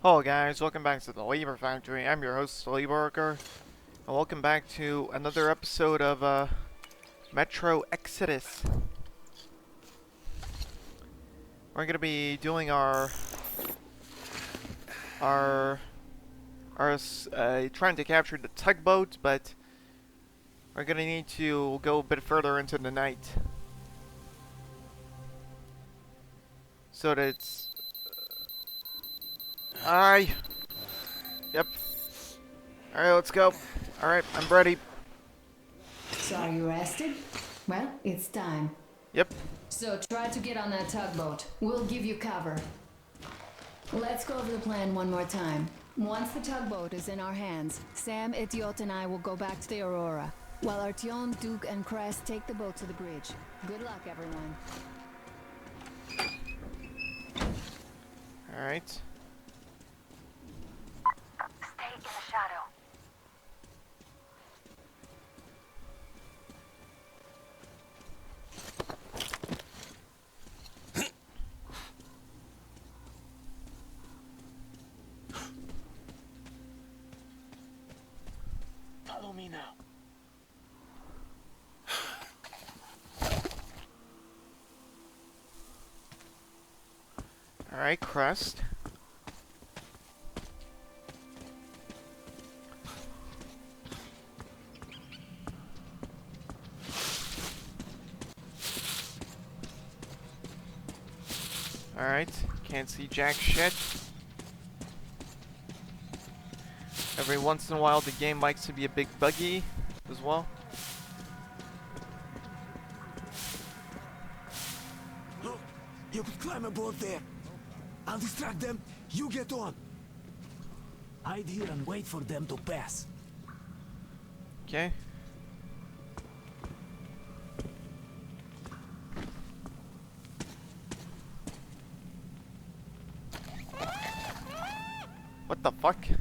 Hello guys, welcome back to the Labor Factory. I'm your host, the Labor Worker, and welcome back to another episode of Metro Exodus. We're gonna be doing our trying to capture the tugboat, but we're gonna need to go a bit further into the night, so that it's aye. Yep. Alright, let's go. Alright, I'm ready. So are you rested? Well, it's time. Yep. So try to get on that tugboat. We'll give you cover. Let's go over the plan one more time. Once the tugboat is in our hands, Sam, Etiot, and I will go back to the Aurora, while Artyom, Duke, and Crest take the boat to the bridge. Good luck, everyone. Alright. Stay in the shadow. Follow me now. Alright, Crest. Alright, can't see jack shit. Every once in a while the game likes to be a big buggy as well. Look, you could climb aboard there. I'll distract them. You get on. Hide here and wait for them to pass. Okay. What the fuck? Hey,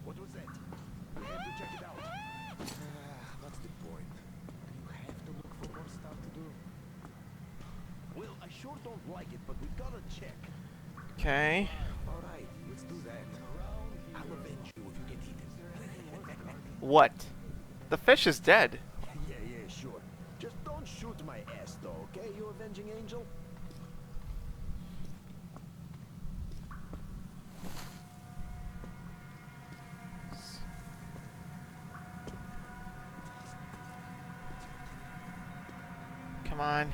what was that? We have to check it out. What's the point? You have to look for more stuff to do. Well, I sure don't like it, but we gotta check. Okay. All right, let's do that. I'll avenge you if you get eaten. What? The fish is dead. Yeah, sure. Just don't shoot my ass, though, okay, you avenging angel? Come on.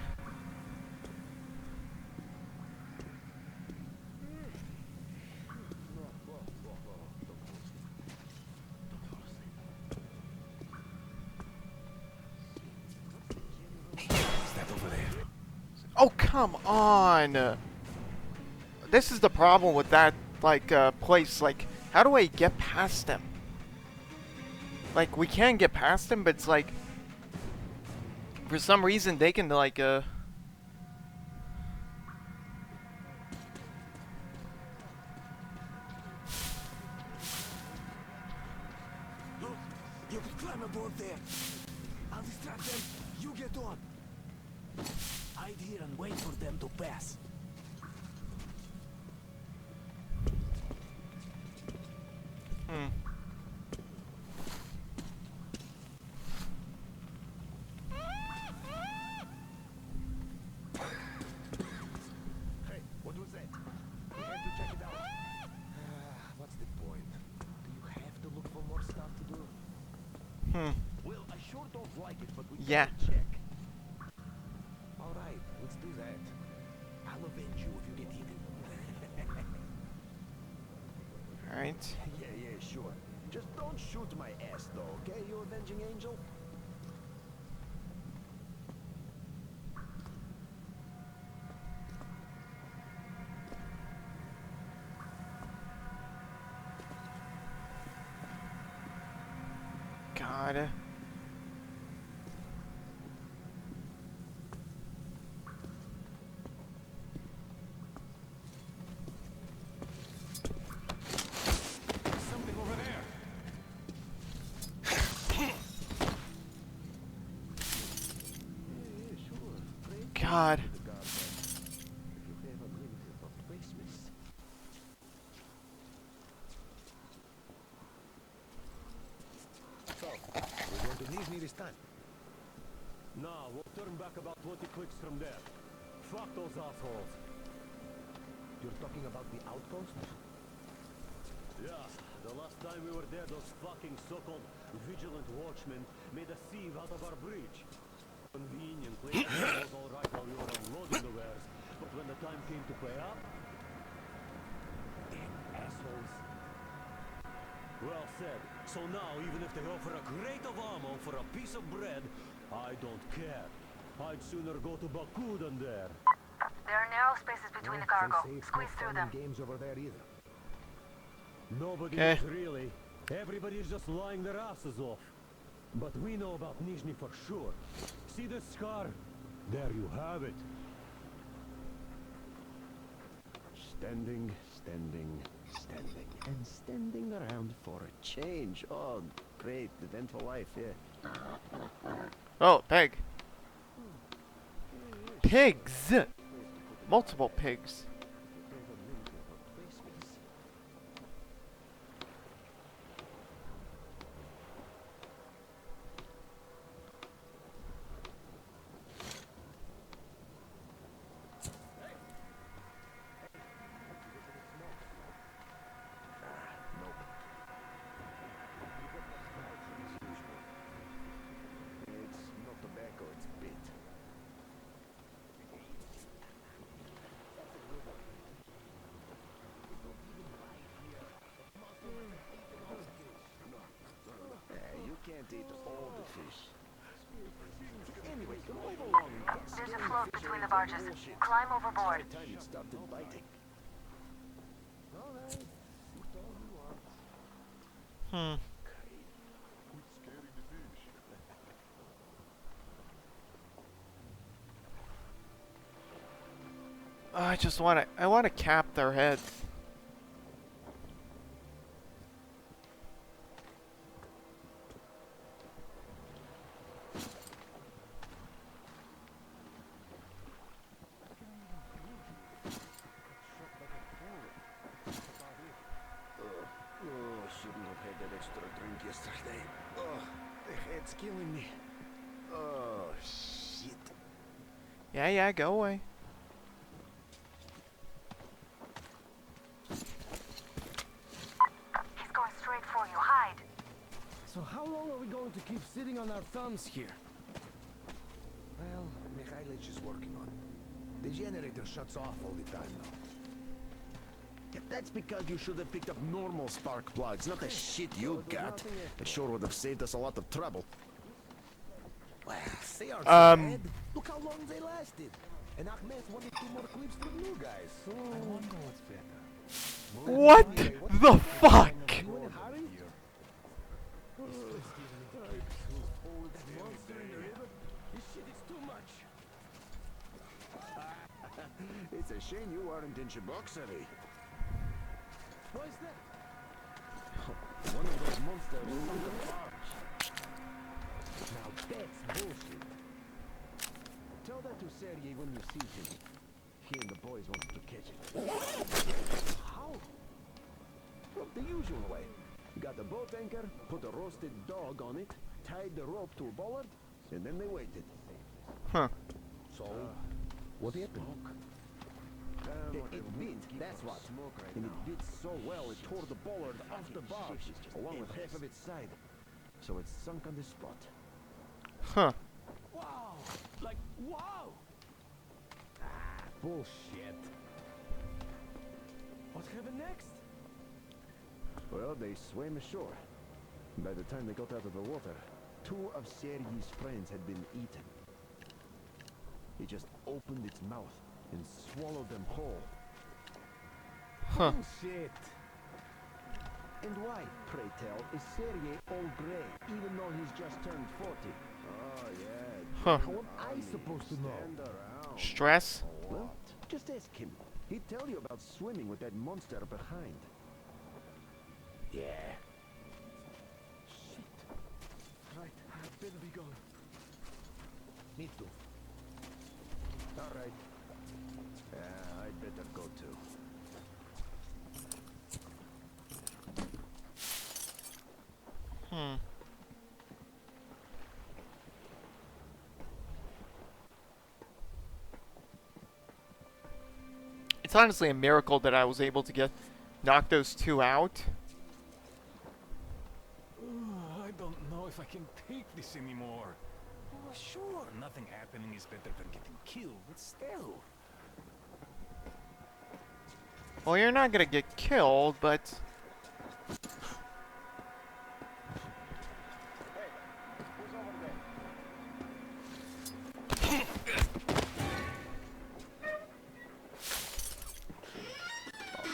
Is that over there? Oh, come on! This is the problem with that, place. Like, how do I get past them? Like, we can get past them, but it's like, for some reason they can, Look, you can climb aboard there. I'll distract them. You get on. Hide here and wait for them to pass. Hey, what was that? We have to check it out. What's the point? Do you have to look for more stuff to do? Well, I sure don't like it, but we Yeah. gotta check. All right, let's do that. I'll avenge you if you get eaten. Alright. Yeah, sure. Just don't shoot my ass, though, okay, you avenging angel? God. Something over there. God. this time? No, we'll turn back about 20 clicks from there. Fuck those assholes. You're talking about the outpost? Yeah, the last time we were there, those fucking so-called vigilant watchmen made a sieve out of our bridge. Conveniently, it was all right while we were unloading the wares, but when the time came to pay up, damn assholes. Well said. So now, even if they offer a crate of ammo for a piece of bread, I don't care. I'd sooner go to Baku than there. There are narrow spaces between the cargo. Squeeze through them. Games over there either. Nobody Okay. is really. Everybody's just lying their asses off. But we know about Nizhny for sure. See this scar? There you have it. Standing, standing, standing, and standing around for a change. Oh, great, eventful life, yeah. Oh, pig. Pigs! Multiple pigs. It's not tobacco, it's bit. You can't eat all the fish. Anyway, move along. There's a float between the barges. Climb overboard. Time it started biting. Hmm. I just I want to cap their heads. Oh, shouldn't have had that extra drink yesterday. Oh, the head's killing me. Oh, shit. Yeah, go away. He's going straight for you. Hide. So how long are we going to keep sitting on our thumbs here? Well, Mikhailych is working on it. The generator shuts off all the time now. Yeah, that's because you should have picked up normal spark plugs, not the shit you got. It sure would have saved us a lot of trouble. Well, they aren't so bad. Look how long they lasted. And Ahmed wanted 2 more clips from you guys. So I wonder what's better. What the fuck? You in a hurry? That monster in the river? This shit is too much. It's a shame you aren't in Shiboksary. What is that? One of those monsters sunk a barge. Now that's bullshit. Tell that to Sergei when you see him. He and the boys want to catch it. How? Well, the usual way. Got the boat anchor, put a roasted dog on it, tied the rope to a bollard, and then they waited. Huh. So, what happened? It bit, that's what. And it bit so well it tore the bollard off the barge, along with half of its side. So it's sunk on the spot. Huh. Wow! Like, wow! Ah, bullshit. What happened next? Well, they swam ashore. By the time they got out of the water, 2 of Sergei's friends had been eaten. He just opened its mouth and swallowed them whole. Huh. Bullshit! And why, pray tell, is Sergei all gray, even though he's just turned 40? Oh, yeah. Huh. How am I supposed to know? Stress? Well, just ask him. He'd tell you about swimming with that monster behind. Yeah. Shit. Right, I better be going. Me too. All right. I'd better go too. It's honestly a miracle that I was able to knock those two out. I don't know if I can take this anymore. Oh, sure, nothing happening is better than getting killed, but still. Well, you're not gonna get killed, but...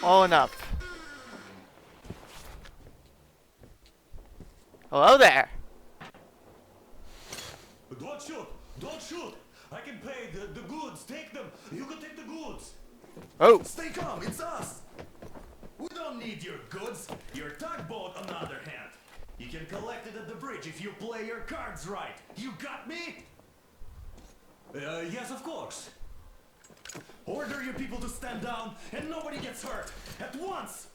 Oh, enough. Hello there. Don't shoot! Don't shoot! I can pay the goods. Take them. You can take the goods. Oh, Stay calm, it's us! We don't need your goods. Your tugboat, on the other hand. You can collect it at the bridge if you play your cards right. You got me? Yes, of course. Order your people to stand down and nobody gets hurt. At once!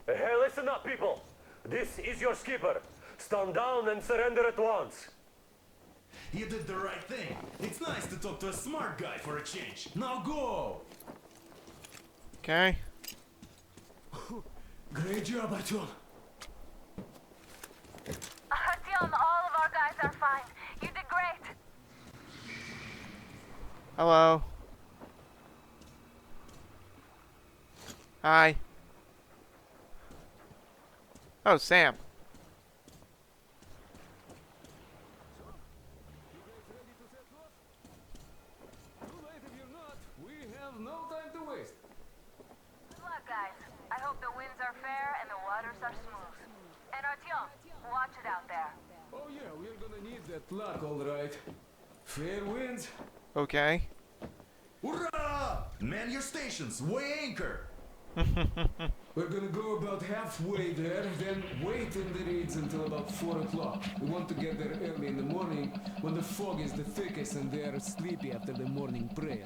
Hey, listen up, people. This is your skipper. Stand down and surrender at once. You did the right thing. It's nice to talk to a smart guy for a change. Now go! okay. Great job, Artyom. Artyom, all of our guys are fine. You did great. Hello. Hi. Oh, Sam. Too late if you're not. We have no time to waste. Good luck, guys. I hope the winds are fair and the waters are smooth. And Artyom, watch it out there. Oh yeah, we're gonna need that luck, all right. Fair winds. Okay. Hurrah! Man your stations, weigh anchor! We're gonna go about halfway there, then wait in the reeds until about 4 o'clock. We want to get there early in the morning when the fog is the thickest and they are sleepy after the morning prayer.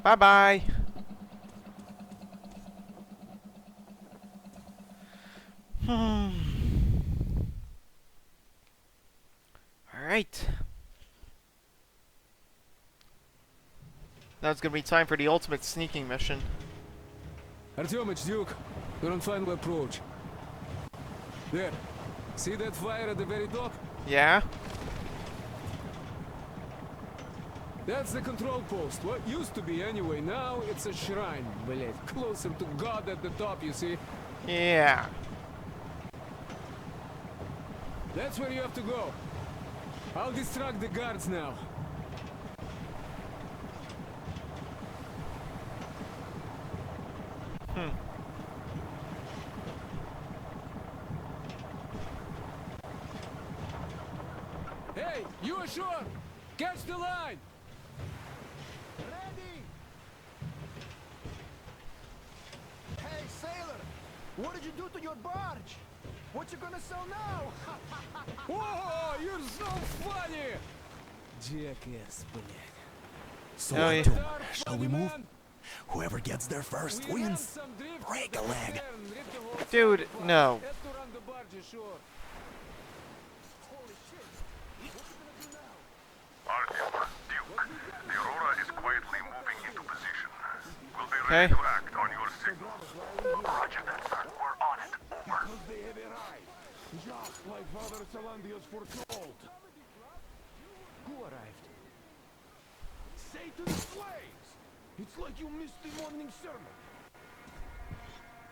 Bye-bye. Alright. Now it's gonna be time for the ultimate sneaking mission. Artyom, it's Duke. We're on final approach. There. See that fire at the very top? Yeah? That's the control post. What used to be anyway. Now it's a shrine, блядь. Closer to God at the top, you see? Yeah. That's where you have to go. I'll distract the guards now. Hey, you ashore! Catch the line! Ready! Hey, sailor! What did you do to your barge? What you gonna sell now? Whoa, you're so funny! Jackass, блядь. So, Oh, yeah. Artyom, shall we move? Whoever gets there first We ran wins. some drift, Break a but leg. there and ripped the whole Dude, side apart. no. Had to run the barge ashore. Artyom, Duke, the Aurora is quietly moving into position. We'll be Okay. ready to act on your signal. Roger that, sir. We're on it. Over. They have arrived, just like Father Salandius foretold. Who arrived? Say to the slaves! It's like you missed the morning sermon.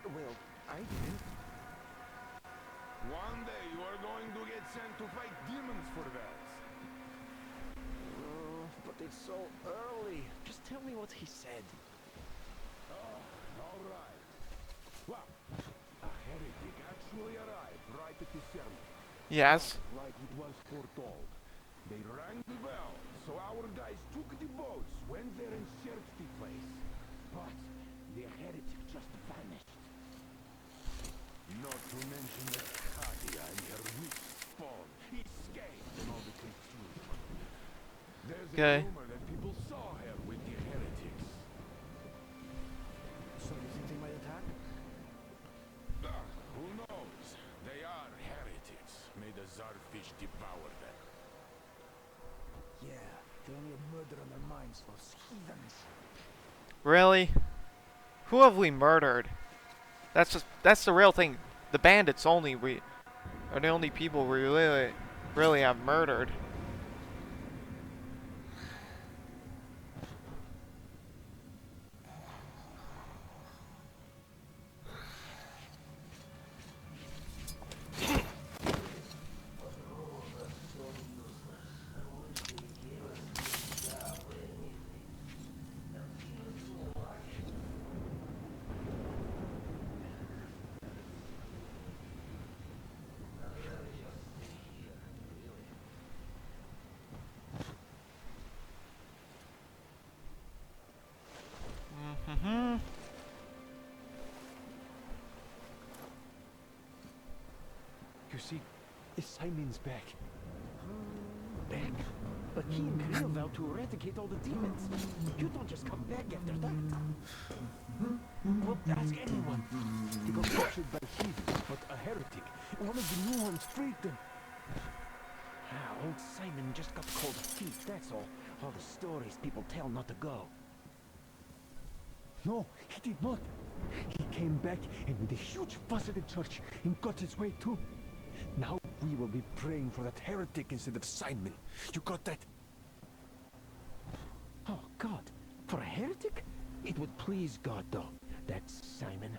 Well, I didn't. One day you are going to get sent to fight demons for that. But it's so early. Just tell me what he said. All right. Well, a heretic actually arrived right at the sermon, Yes. like it was foretold. They rang the bell, so our guys took the boats, went there and searched the place. But the heretic just vanished. Not to mention that Katia and her weak spawn escaped in all the confusion. There's Okay. a rumor that people saw her with the heretics. So you think they might attack? Who knows? They are heretics. May the Czarfish devour them. Yeah, they only had murder on their times, those heathens. Really? Who have we murdered? That's the real thing. The bandits are the only people we really have murdered. Mm-hmm. You see, Simon's back. Back. But he and Kirill vowed to eradicate all the demons. You don't just come back after that. Well, ask anyone. He got captured by heathens, but a heretic. One of the new ones freed them. Ah, old Simon just got cold feet, that's all. All the stories people tell not to go. No, he did not. He came back and made a huge fuss at the church and got his way too. Now we will be praying for that heretic instead of Simon. You got that? Oh, God. For a heretic? It would please God, though. That's Simon.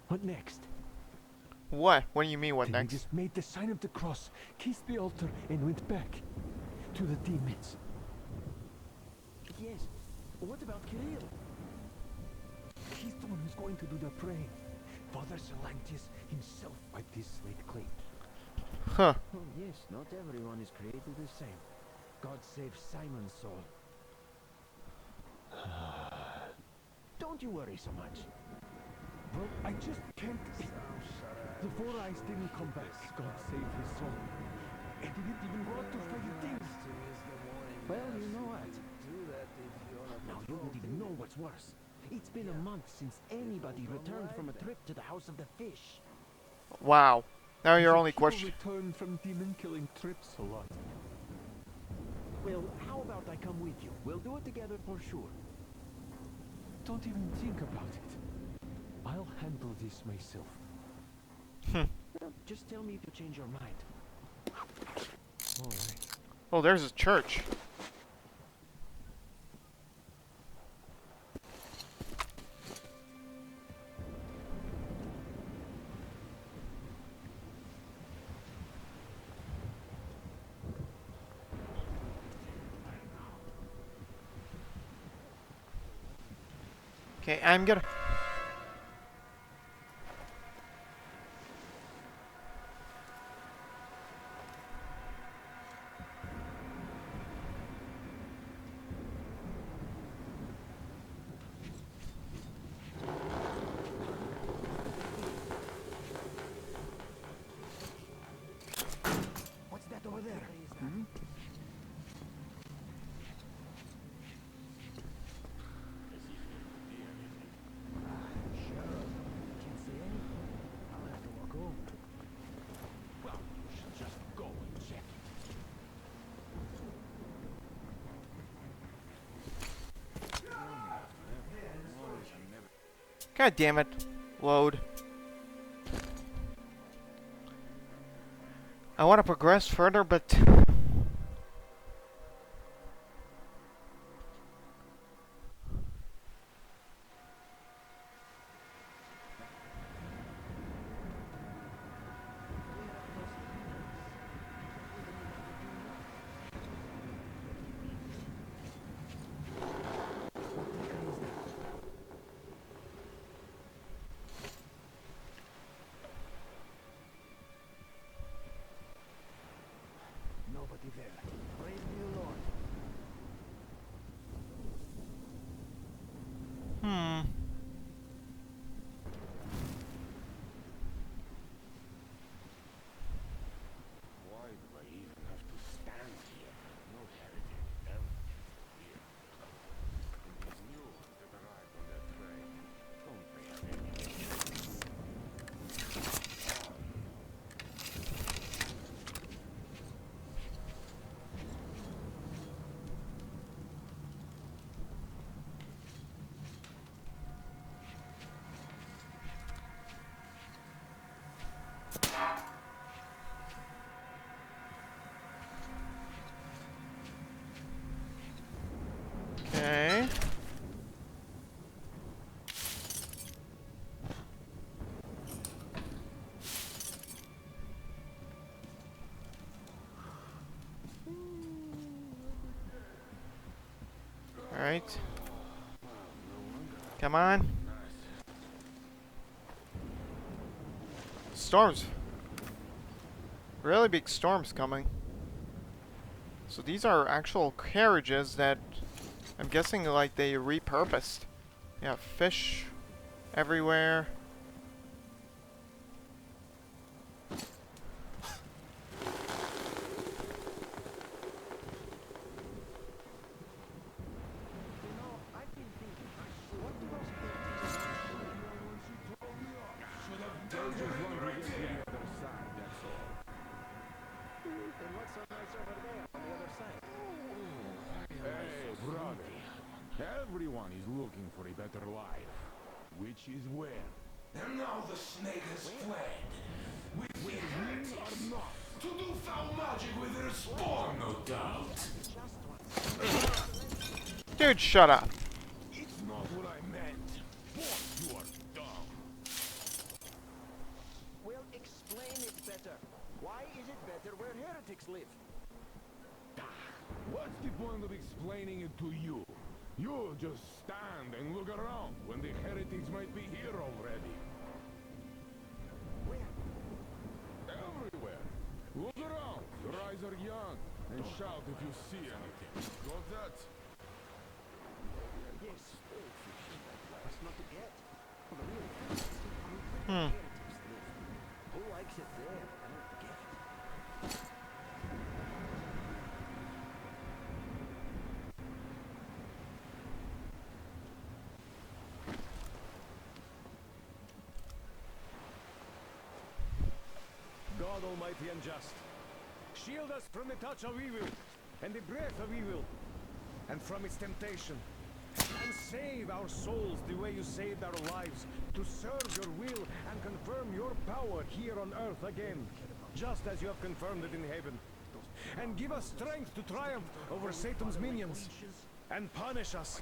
What next? What? What do you mean, what Then next? we just made the sign of the cross, kissed the altar, and went back to the demons. Yes. What about Kirill? He's the one who's going to do the praying. Father Salantius himself wiped his slate clean. Huh. Oh yes, not everyone is created the same. God save Simon's soul. Don't you worry so much. Well, I just can't... The four eyes didn't come back. God save his soul. And he didn't even go out to fight the demons. Well, you know what? Now you don't even know what's worse. It's been a month since anybody returned from a trip to the House of the Fish. Wow. Now your So only people question. return from demon-killing trips a lot. Well, how about I come with you? We'll do it together for sure. Don't even think about it. I'll handle this myself. Well, just tell me if you change your mind. All right. Oh, there's a church. Okay, I'm gonna... What's that over there? Hmm? Can't see anything. I'll have to walk over. Well, you should just go and check it. God damn it. Load. I want to progress further, but... Come on. Storms. Really big storms coming. So these are actual carriages that I'm guessing like they repurposed. Yeah, fish everywhere. Hey, brother. Everyone is looking for a better life. Which is where? And now the snake has fled. With We are not. to do foul magic with her spawn, no doubt. Dude, shut up. It's not what I meant. Boy, you are dumb. Well, explain it better. Why is it better where heretics live? What's the point of explaining it to you? You just stand and look around when the heretics might be here already. Where? Everywhere. Look around. Your eyes are young. And shout if you see anything. Got that? Yes. What's not to get? The real Hmm. heretics live. Who likes it there? I don't get it. God Almighty and just, shield us from the touch of evil and the breath of evil, and from its temptation, and save our souls the way you saved our lives, to serve your will and confirm your power here on earth again, just as you have confirmed it in heaven. And give us strength to triumph over Satan's minions, and punish us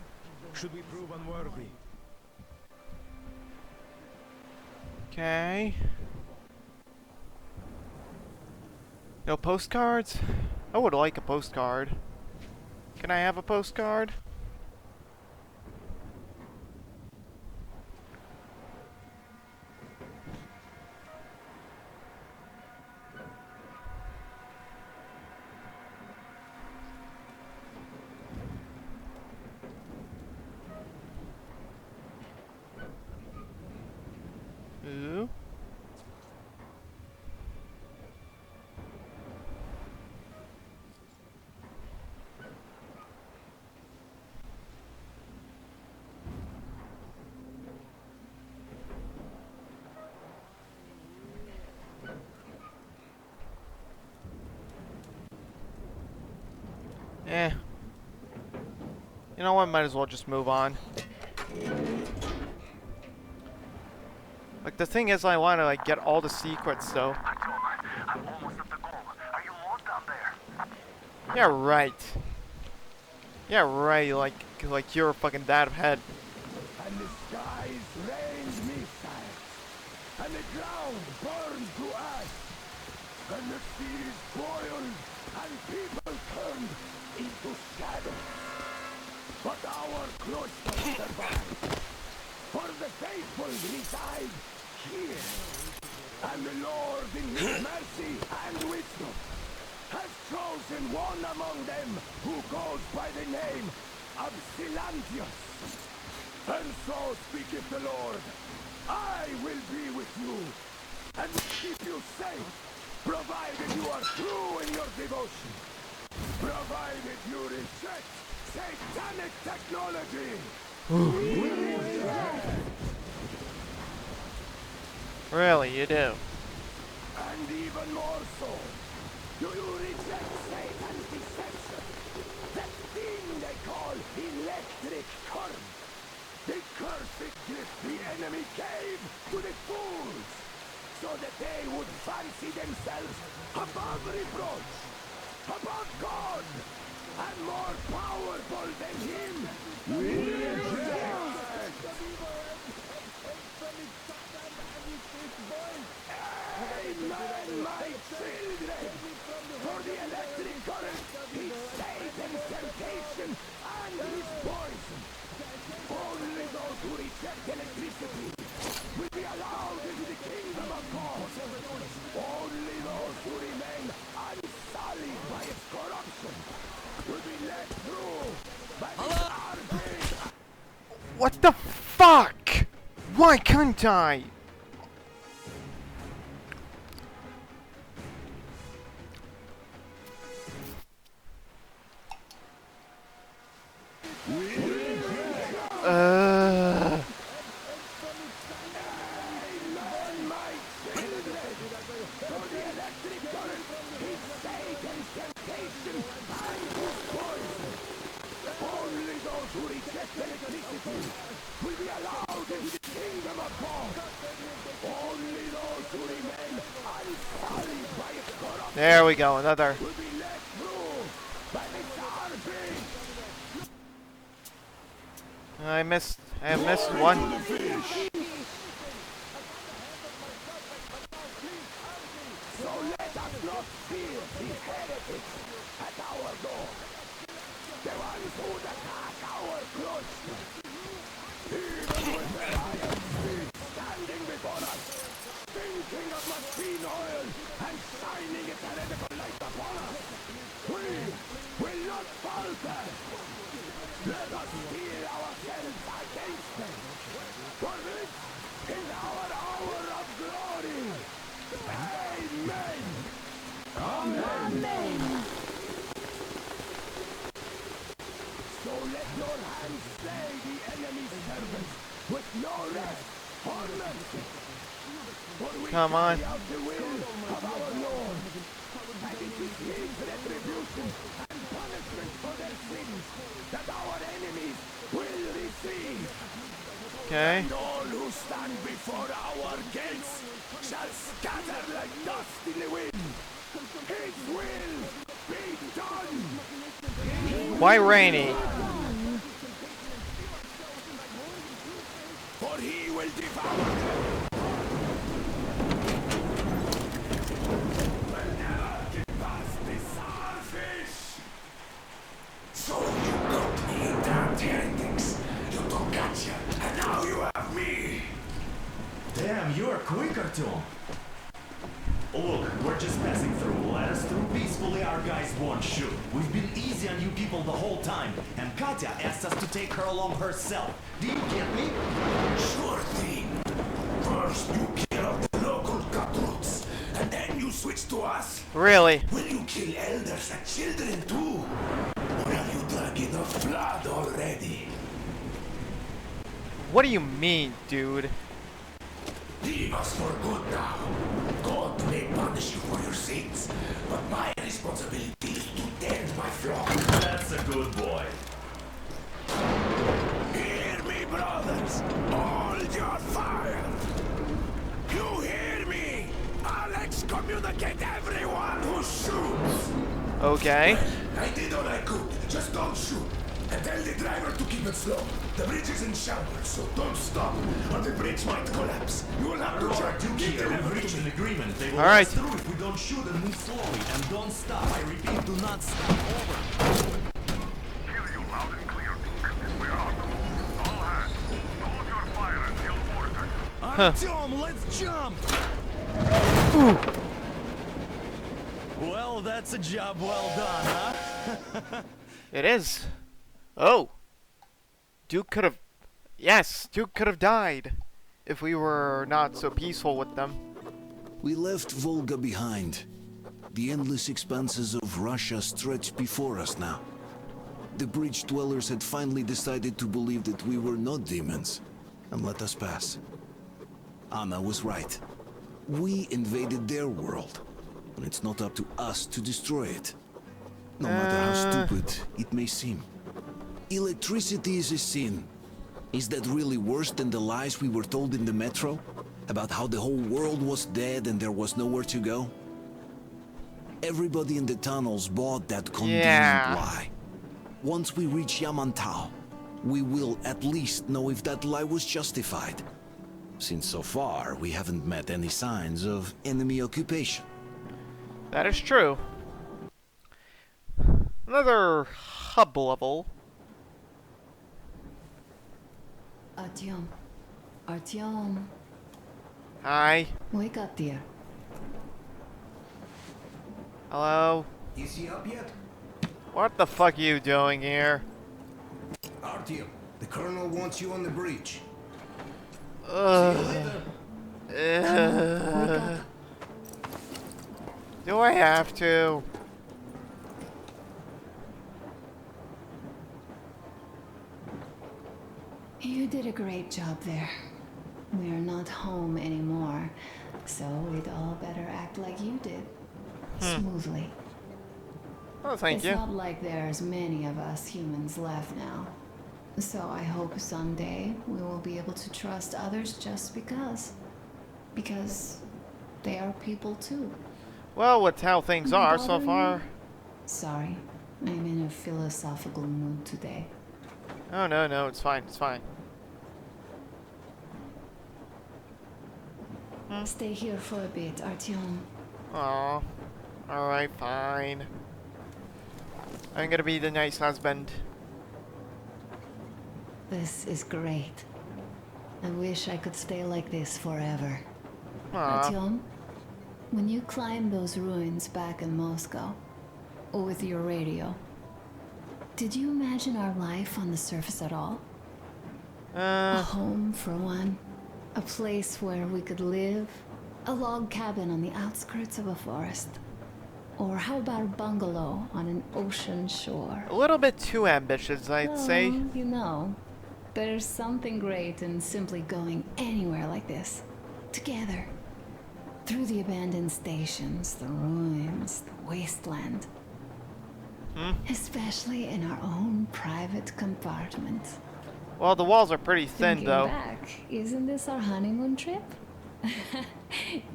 should we prove unworthy. Okay. No postcards? I would like a postcard. Can I have a postcard? Ooh. Eh. You know what? Might as well just move on. Like, the thing is, I want to, like, get all the secrets, though. I'm almost at the goal. Are you lost down there? Yeah, right. Yeah, right. Like you're fucking that head. And the skies rained missiles, and the ground burned to ash, and the seas boiled, and people turned into shadows. But our cloister survived, for the faithful reside here, and the Lord in his mercy and wisdom has chosen one among them who goes by the name of Silantius. And so speaketh the Lord, I will be with you, and keep you safe, provided you are true in your devotion, provided you reject satanic technology. Really, you do. And even more so, do you reject Satan's deception? That thing they call electric current. The cursed gift the enemy gave to the fools, so that they would fancy themselves above reproach, above God, and more powerful than him. We reject! Amen, my children! For the electric current, he saved them temptation and his poison. Only those who electricity will be allowed into the kingdom of God. Only those who remain unsullied by its corruption will be let through by the army. What the fuck? Why couldn't I? There we go, another. I missed one. So let us not fear these heretics at our door. The ones who attack our cloister. Even with the iron feet standing before us, thinking of machine oil and shining its heretical light upon us, we will not falter. Let us steel ourselves against them. For this is our hour of glory. Amen. Amen. So let your hands slay the enemy's servants with no rest or mercy. For we Come on. carry out the will of our Lord, and it is his retribution and punishment for their sins that our enemies will receive. Okay. And all who stand before our gates shall scatter like dust in the wind. His will be done. Why rainy? For he will devour them. Will never get past the starfish. So you got me, damned heretics. You took gotcha, and now you have me. Damn, you're quicker, Tom. Look, we're just passing through. Let us through peacefully, our guys won't shoot. We've been easy on you people the whole time, and Katya asked us to take her along herself. Do you get me? Sure thing. First you kill off the local cutthroats, and then you switch to us. Really? Will you kill elders and children too? Or have you drunk enough blood already? What do you mean, dude? Leave us for good now. God may punish you for your sins, but my responsibility is to tend my flock. That's a good boy. Hear me, brothers! Hold your fire! You hear me? I'll excommunicate everyone who shoots! Okay. I did all I could. Just don't shoot. And tell the driver to keep it slow. The bridge is in shambles, so don't stop, or the bridge might collapse. You will have to Aurora, check. Duke here, we've reached an agreement. They will All let right. us through if we don't shoot and move slowly. And don't stop. I repeat, do not stop. Over. Hear you loud and clear, Duke. We are on the move. All hands, hold your fire until ordered. Tom, let's jump! Well, that's a job well done, huh? It is. Oh. Duke could have... Yes, Duke could have died if we were not so peaceful with them. We left Volga behind. The endless expanses of Russia stretched before us now. The bridge dwellers had finally decided to believe that we were not demons and let us pass. Anna was right. We invaded their world, and it's not up to us to destroy it. No matter how stupid it may seem. Electricity is a sin. Is that really worse than the lies we were told in the metro? About how the whole world was dead and there was nowhere to go? Everybody in the tunnels bought that convenient lie. Once we reach Yamantau, we will at least know if that lie was justified. Since so far, we haven't met any signs of enemy occupation. That is true. Another hub level. Artyom, Artyom, Hi. wake up, dear. Hello. Is he up yet? What the fuck are you doing here? Artyom, the colonel wants you on the bridge. Ugh. Wake up. Do I have to? You did a great job there. We're not home anymore, so we'd all better act like you did. Smoothly. Oh, thank It's you. not like there's many of us humans left now. So I hope someday we will be able to trust others just because. Because they are people too. Well, with how things Am I are so bothering far. you? Sorry, I'm in a philosophical mood today. Oh, no, it's fine, it's fine. Stay here for a bit, Artyom. Aw. Alright, fine. I'm gonna be the nice husband. This is great. I wish I could stay like this forever. Aw. Artyom, when you climbed those ruins back in Moscow, with your radio, did you imagine our life on the surface at all? A home for one. A place where we could live. A log cabin on the outskirts of a forest. Or how about a bungalow on an ocean shore? A little bit too ambitious, I'd say. Well, you know, there's something great in simply going anywhere like this. Together. Through the abandoned stations, the ruins, the wasteland. Especially in our own private compartment. Well, the walls are pretty thin, Thinking though. back, isn't this our honeymoon trip?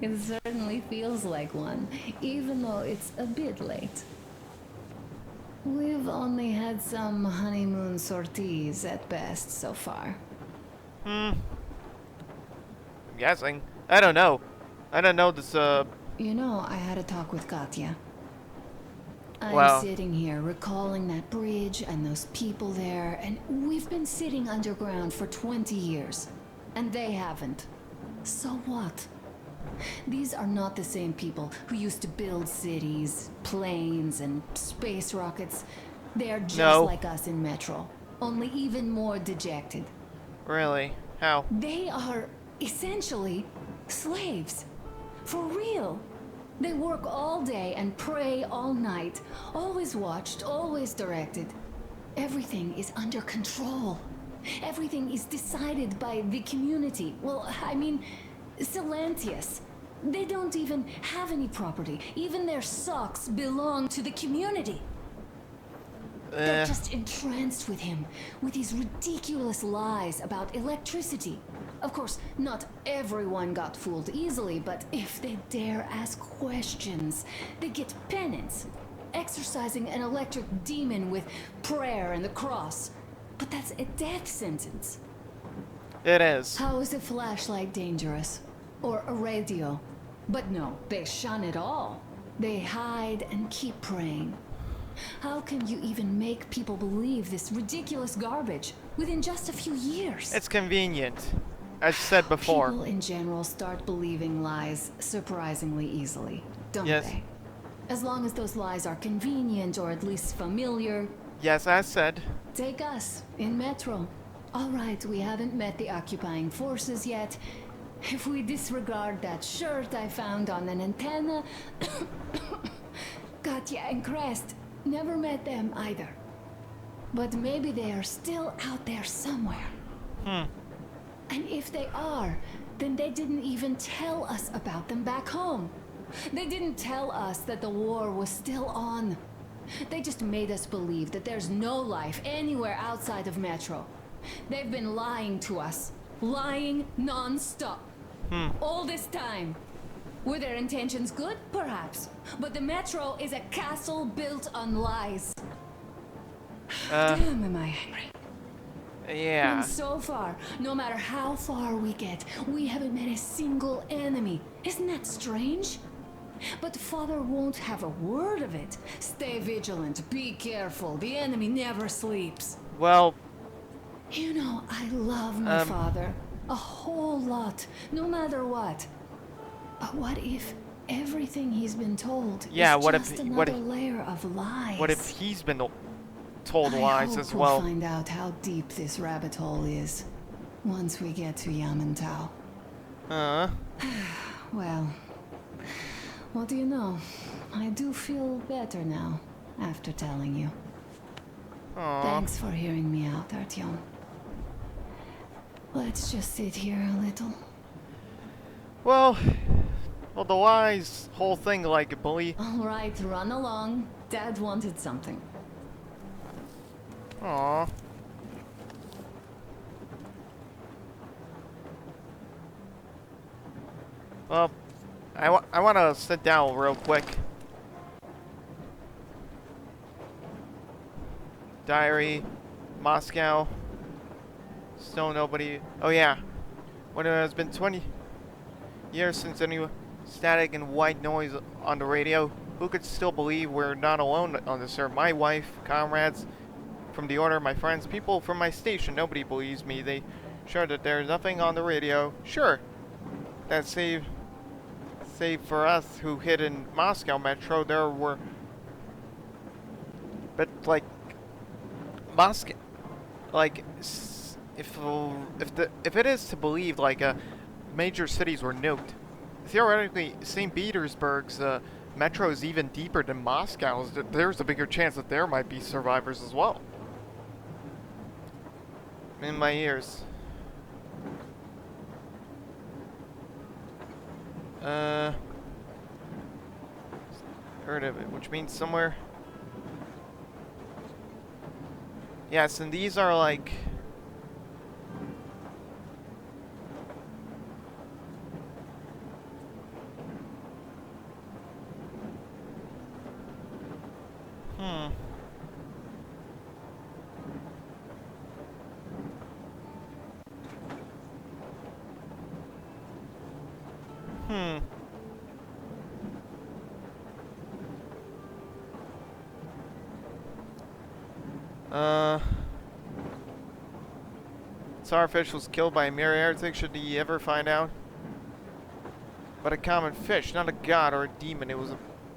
It certainly feels like one, even though it's a bit late. We've only had some honeymoon sorties at best so far. I'm guessing. I don't know. I don't know this, You know, I had a talk with Katya. I'm Wow. sitting here recalling that bridge and those people there, and we've been sitting underground for 20 years, and they haven't. So what? These are not the same people who used to build cities, planes, and space rockets. They are just No. like us in Metro, only even more dejected. really. How? They are essentially slaves. For real. They work all day and pray all night. Always watched, always directed. Everything is under control. Everything is decided by the community. Well, I mean, Silantius. They don't even have any property. Even their socks belong to the community. They're just entranced with him, with his ridiculous lies about electricity. Of course, not everyone got fooled easily, but if they dare ask questions, they get penance, exorcising an electric demon with prayer and the cross. But that's a death sentence. It is. How is a flashlight dangerous? Or a radio? But no, they shun it all. They hide and keep praying. How can you even make people believe this ridiculous garbage within just a few years? It's convenient. As said before. People in general start believing lies surprisingly easily, don't Yes. they? As long as those lies are convenient or at least familiar. Yes, as said. Take us, in Metro. All right, we haven't met the occupying forces yet. If we disregard that shirt I found on an antenna... Katya and Crest, never met them either. But maybe they are still out there somewhere. And if they are, then they didn't even tell us about them back home. They didn't tell us that the war was still on. They just made us believe that there's no life anywhere outside of Metro. They've been lying to us. Lying non-stop. All this time. Were their intentions good? Perhaps. But the Metro is a castle built on lies. Damn, am I angry. Yeah. And so far, no matter how far we get, we haven't met a single enemy. Isn't that strange? But Father won't have a word of it. Stay vigilant, be careful, the enemy never sleeps. Well, You know, I love my father. A whole lot, no matter what. But what if everything he's been told Yeah, is what just if another layer of lies? what if he's been told I lies hope as we'll well? find out how deep this rabbit hole is once we get to Yamantau. Well, what do you know? I do feel better now after telling you. Aw. Thanks for hearing me out, Artyom. Let's just sit here a little. Well, the lies whole thing, like, bully. All right, run along. Dad wanted something. Aw. Well, I want to sit down real quick. Diary, Moscow. Still nobody. Oh yeah. When it has been 20 years since any static and white noise on the radio, who could still believe we're not alone on this earth? My wife, comrades from the order, my friends, people from my station. Nobody believes me. They show that there's nothing on the radio. Sure. That save for us who hid in Moscow Metro, there were. But like Moscow, like if it is to believe like major cities were nuked, theoretically St. Petersburg's metro is even deeper than Moscow's. There's a bigger chance that there might be survivors as well. In my ears. Heard of it, which means somewhere. Yes, and these are like. Starfish was killed by a mere heretic, should he ever find out. But a common fish, not a god or a demon. It was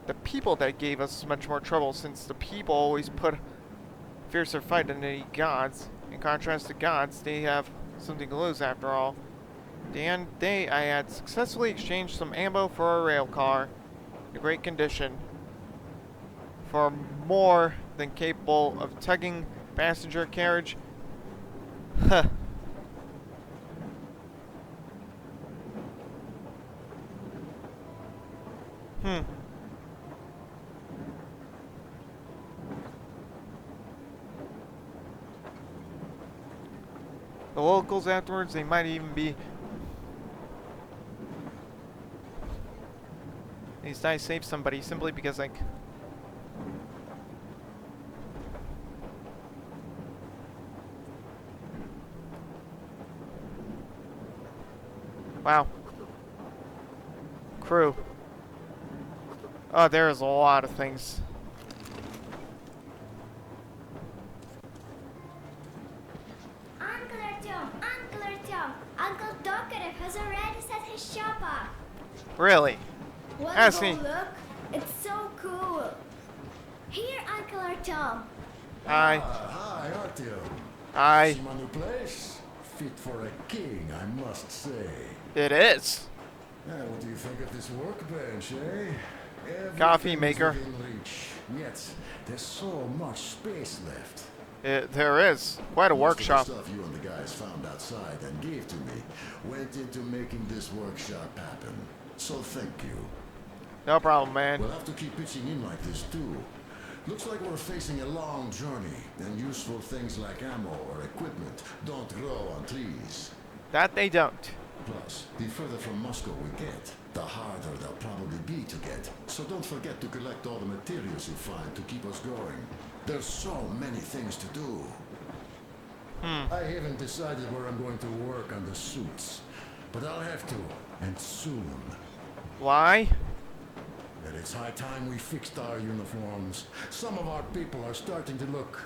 the people that gave us much more trouble, since the people always put fiercer fight than any gods. In contrast to gods, they have something to lose after all. The other day I had successfully exchanged some ammo for a rail car in great condition for more than capable of tugging passenger carriage. Huh. The locals afterwards, they might even be. At least I saved somebody simply because, like. Wow. Crew. Oh, there's a lot of things. Uncle Artyom, Uncle Tokarev has already set his shop up. Really? Wanna go look? It's so cool. Here, Uncle Artyom. Hi. Hi, Artyom. Hi. See my new place? Fit for a king, I must say. It is. What do you think of this workbench, eh? Coffee maker. Within reach. Yet, there's so much space left. There is. Quite a workshop. Most of the stuff you and the guys found outside and gave to me went into making this workshop happen. So thank you. No problem, man. We'll have to keep pitching in like this too. Looks like we're facing a long journey, and useful things like ammo or equipment don't grow on trees. That they don't. Plus, the further from Moscow we get, the harder they'll probably be to get. So don't forget to collect all the materials you find to keep us going. There's so many things to do. I haven't decided where I'm going to work on the suits, but I'll have to, and soon. Why? And it's high time we fixed our uniforms. Some of our people are starting to look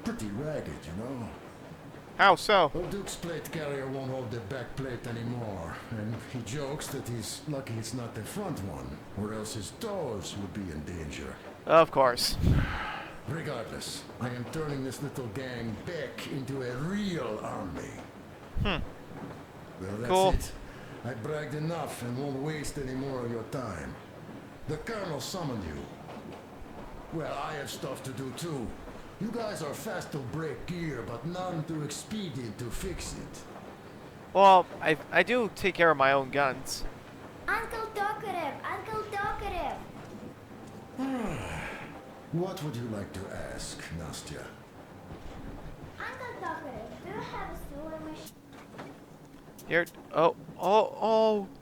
pretty ragged, you know? How so? Well, Duke's plate carrier won't hold the back plate anymore, and he jokes that he's lucky it's not the front one, or else his toes would be in danger. Of course. Regardless, I am turning this little gang back into a real army. Well, that's Cool. it. I bragged enough and won't waste any more of your time. The Colonel summoned you. Well, I have stuff to do too. You guys are fast to break gear, but none too expedient to fix it. Well, I do take care of my own guns. Uncle Talkative! Uncle Talkative! What would you like to ask, Nastya? Uncle Talkative, do you have a sewing machine? Dear,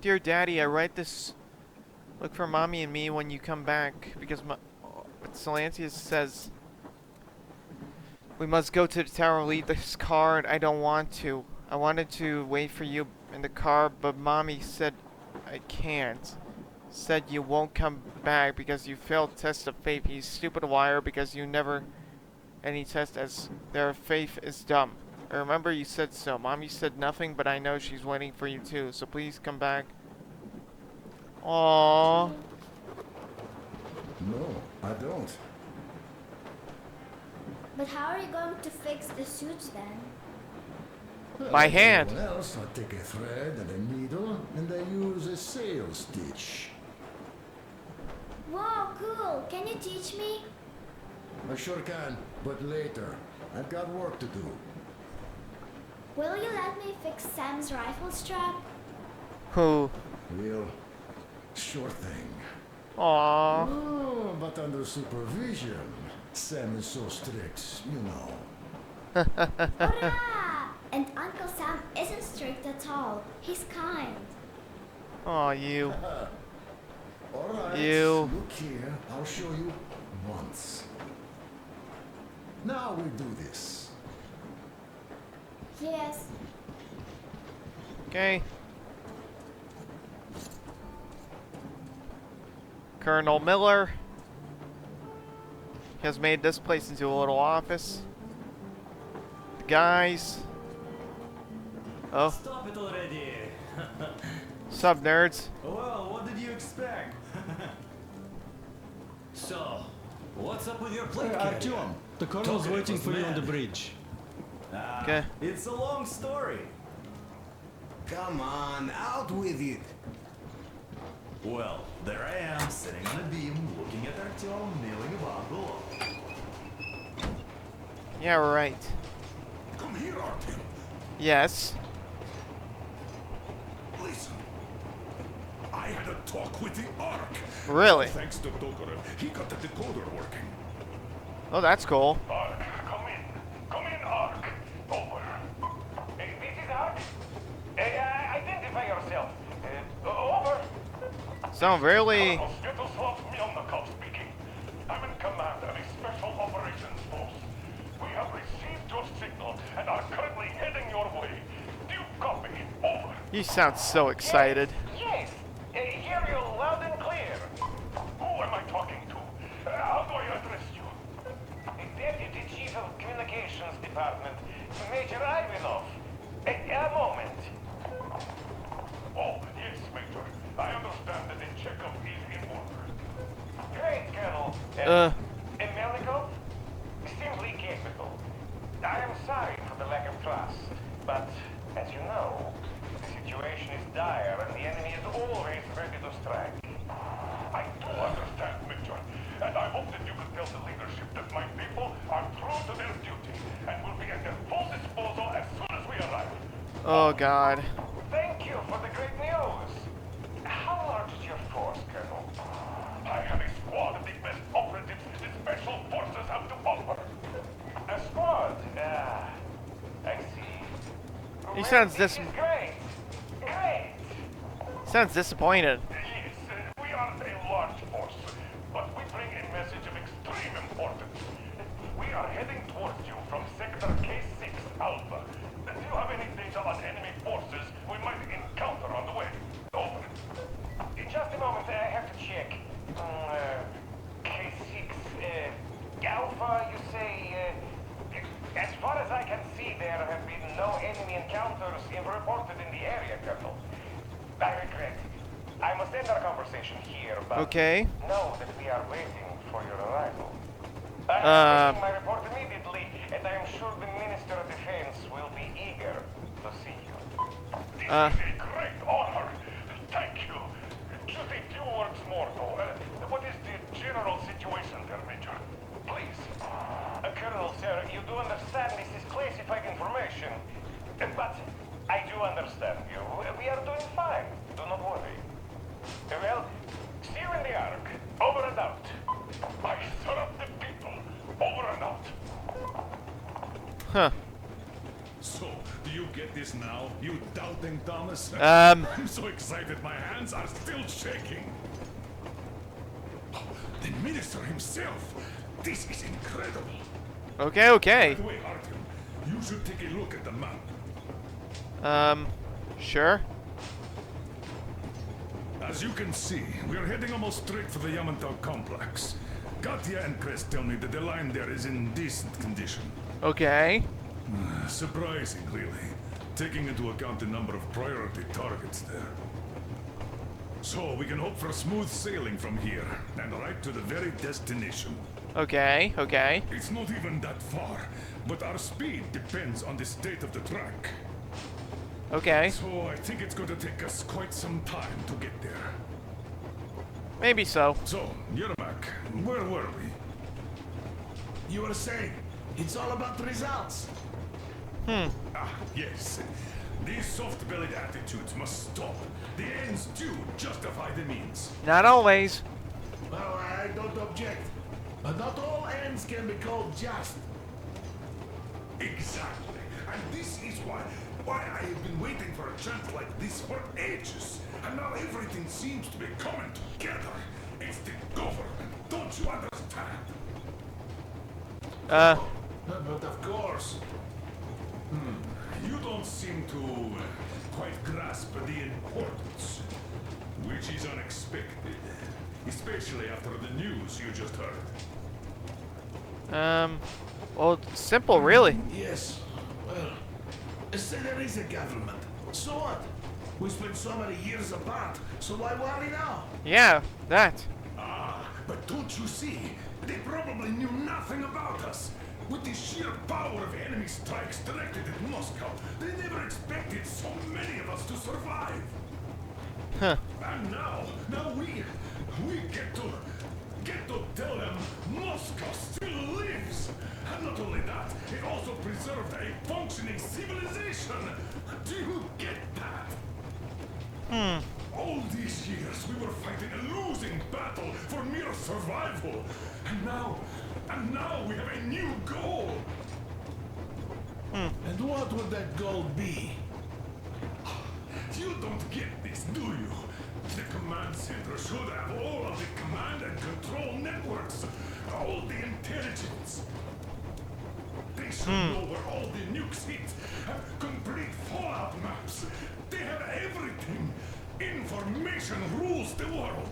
dear Daddy, I write this. Look for Mommy and me when you come back, because Silencius says we must go to the tower and leave this car, and I don't want to. I wanted to wait for you in the car, but Mommy said I can't. Said you won't come back because you failed test of faith. You stupid liar, because you never any test as their faith is dumb. I remember you said so. Mommy said nothing, but I know she's waiting for you too, so please come back. Aww. No, I don't. But how are you going to fix the suits then? Well, My like hand. everyone else, I take a thread and a needle, and I use a sail stitch. Whoa, cool! Can you teach me? I sure can, but later. I've got work to do. Will you let me fix Sam's rifle strap? Who? Real sure thing. Aww. Oh, but under supervision. Sam is so strict, you know. Hurrah! And Uncle Sam isn't strict at all. He's kind. Aw, you. All right, You. look here. I'll show you once. Now we do this. Yes. Okay. Colonel Miller has made this place into a little office. The guys. Oh. Stop it already. Sup, nerds? Well, what did you expect? So, what's up with your plate carrier? Artyom, the colonel's Token waiting was for you on the mad. bridge. Okay. It's a long story. Come on, out with it. Well, there I am, sitting on a beam, looking at Artyom milling about below. Yeah, right. Come here, Artyom. Yes. Listen. I had a talk with the Ark. Really? Thanks to Tokarev, he got the decoder working. Oh, that's cool. Ark, come in. Come in, Ark. Over. This is Ark. Identify yourself. Over. Sound really. Colonel Svetoslav Melnikov speaking. I'm in command of a special operations force. We have received your signal and are currently heading your way. Do you copy? Over. You sound so excited. Yes. Hear you loud and clear. Who am I talking to? How do I address you? Deputy Chief of Communications Department, Major Ivanov. A moment. Oh, yes, Major. I understand that the checkup is in order. Great, Colonel. Melnikov? Simply capable. I am sorry for the lack of trust, but as you know, the situation is dire and the enemy is always ready to strike. I do understand, Major, and I hope that you can tell the leadership that my people are true to their duty and will be at their full disposal as soon as we arrive. Oh, God. Thank you for the great news. How large is your force, Colonel? I have a squad of the best operatives the Special Forces have to offer. A squad? I see. He sounds This is great. Great. sounds disappointed. Yes, we are a large force, but we bring a message of extreme importance. We are heading towards you from Sector K6 Alpha. Do you have any data on enemy forces we might encounter on the way? Over. In just a moment, I have to check. K6 Alpha, you say? As far as I can see, there have been reported in the area, Colonel. I regret. I must end our conversation here, but Okay. know that we are waiting for your arrival. I am making my report immediately, and I am sure the Minister of Defense will be eager to see you. This is a great honor. Thank you. Just a few words more, though. What is the general situation there, Major? Please. Colonel, sir, you do understand this is classified information. But I do understand you. We are doing fine. Do not worry. Well, see you in the Ark. Over and out. I serve the people. Over and out. Huh. So, do you get this now, you doubting Thomas? I'm so excited my hands are still shaking. The minister himself. This is incredible. Okay, okay. By the way, Artyom, you should take a look at the map. Sure. As you can see, we are heading almost straight for the Yamantau complex. Katya and Crest tell me that the line there is in decent condition. Okay. Surprising, really, taking into account the number of priority targets there. So, we can hope for smooth sailing from here, and right to the very destination. Okay, okay. It's not even that far, but our speed depends on the state of the track. Okay. So, I think it's going to take us quite some time to get there. Maybe so. So, Yermak, where were we? You were saying, it's all about results. Ah, yes. These soft-bellied attitudes must stop. The ends do justify the means. Not always. Well, I don't object. But not all ends can be called just. Exactly. And this is why I have been waiting for a chance like this for ages. And now everything seems to be coming together. It's the government. Don't you understand? But of course. You don't seem to quite grasp the importance, which is unexpected, especially after the news you just heard. Well, it's simple, really. Yes. Well, say there is a government. So what? We spent so many years apart, so why worry now? Yeah, that. Ah, but don't you see? They probably knew nothing about us. With the sheer power of enemy strikes directed at Moscow, they never expected so many of us to survive. Huh. And now we get to tell them Moscow still lives. And not only that, it also preserved a functioning civilization. Do you get that? All these years we were fighting a losing battle for mere survival. And now we have a new goal. And what would that goal be? You don't get this, do you? The command center should have all of the command and control networks, all the intelligence. They should know where all the nukes hit, have complete fallout maps. They have everything. Information rules the world.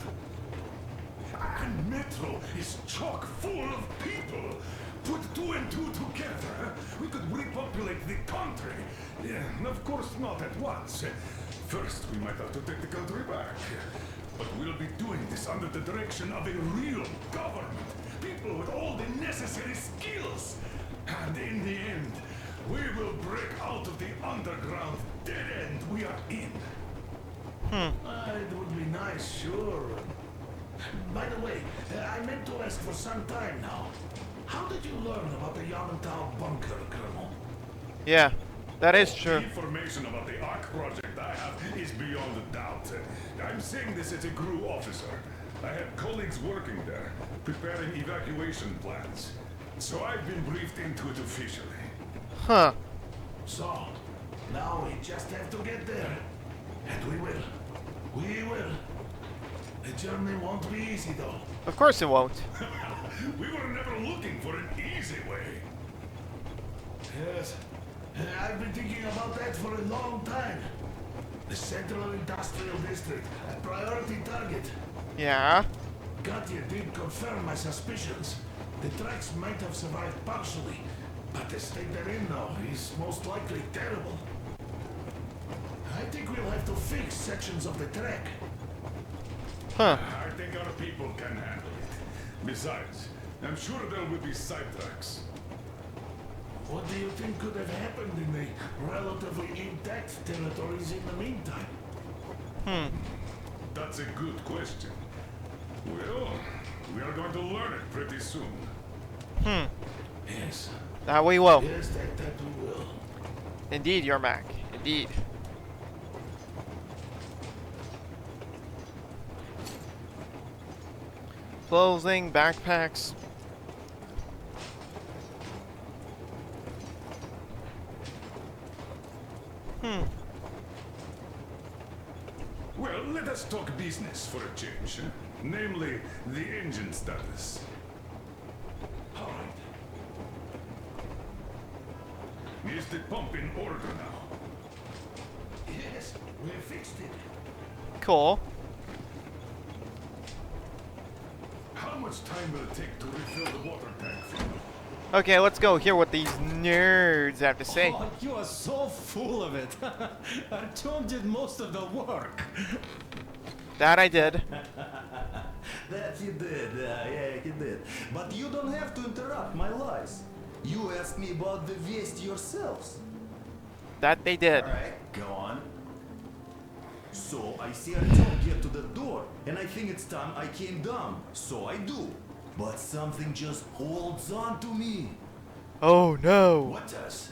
And Metro is chock full of people. Put two and two together, we could repopulate the country. Of course, not at once. First, we might have to take the country back. But we'll be doing this under the direction of a real government. People with all the necessary skills. And in the end, we will break out of the underground dead end we are in. It would be nice, sure. By the way, I meant to ask for some time now. How did you learn about the Yamantau bunker, Colonel? Yeah, that is true. The information about the Ark project I have is beyond a doubt. I'm saying this as a GRU officer. I have colleagues working there, preparing evacuation plans. So I've been briefed into it officially. Huh. So, now we just have to get there. And we will. We will. The journey won't be easy, though. Of course it won't. We were never looking for an easy way. Yes. I've been thinking about that for a long time. The Central Industrial District, a priority target. Yeah. Katya did confirm my suspicions. The tracks might have survived partially, but the state they're in now is most likely terrible. have to fix sections of the track. Huh. I think our people can handle it. Besides, I'm sure there will be sidetracks. What do you think could have happened in the relatively intact territories in the meantime? That's a good question. Well, we are going to learn it pretty soon. Yes. That we will. Yes, that we will. Indeed, your Mac. Indeed. Clothing, backpacks. Well, let us talk business for a change. Namely, the engine status. All right. Is the pump in order now? Yes, we fixed it. Cool. How much time will it take to refill the water tank from now? Okay, let's go hear what these nerds have to say. Oh, you are so full of it. Artyom did most of the work. That I did. That you did, yeah, you did. But you don't have to interrupt my lies. You asked me about the Vest yourselves. That they did. Alright, go on. So I see Artyom get to the door, and I think it's time I came down. So I do. But something just holds on to me. Oh no. What does?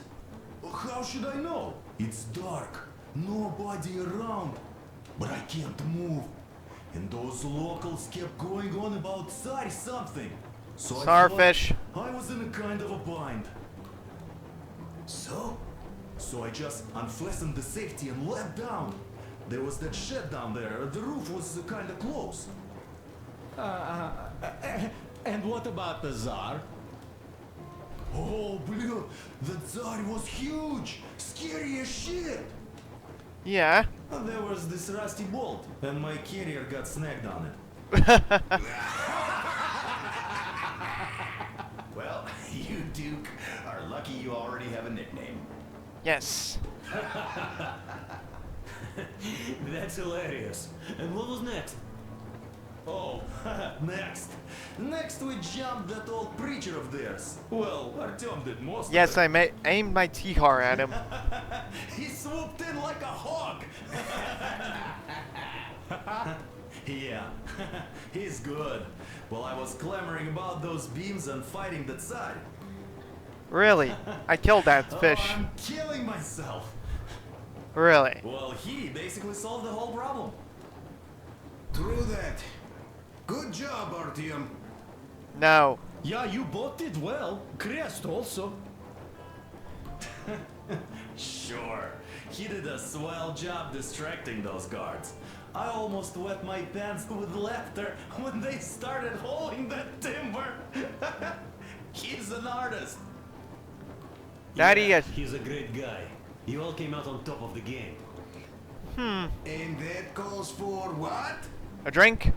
How should I know? It's dark, nobody around. But I can't move. And those locals kept going on about Tsar something. So Starfish. I was in a kind of a bind. So I just unfastened the safety and let down. There was that shed down there. The roof was kind of close. And what about the Tsar? Oh, blue, the Tsar was huge, scary as shit. Yeah. There was this rusty bolt, and my carrier got snagged on it. Well, you, Duke, are lucky you already have a nickname. Yes. That's hilarious. And what was next? Oh, Next we jumped that old preacher of theirs. Well, Artyom did most Yes, of it. I aimed my T-car at him. He swooped in like a hawk. Yeah, he's good. Well, I was clamoring about those beams and fighting that side. Really? I killed that fish. Oh, I'm killing myself. Really? Well, he basically solved the whole problem. True that. Good job, Artyom. No. Yeah, you both did well. Crest also. Sure, he did a swell job distracting those guards. I almost wet my pants with laughter when they started hauling that timber. He's an artist. Daddy, Yeah, he's a great guy. You all came out on top of the game. And that calls for what? a drink?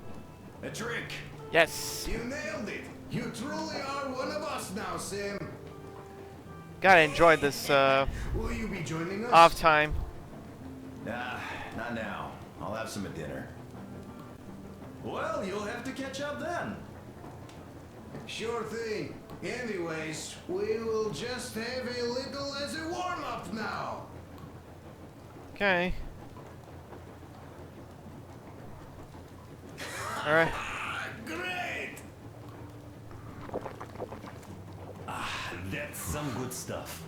A drink. Yes. You nailed it. You truly are one of us now, Sam. Gotta enjoy this Will you be joining us? off time. Nah, not now. I'll have some at dinner. Well, you'll have to catch up then. Sure thing. Anyways, we will just have a little as a warm-up now. Okay. Alright. Great! That's some good stuff.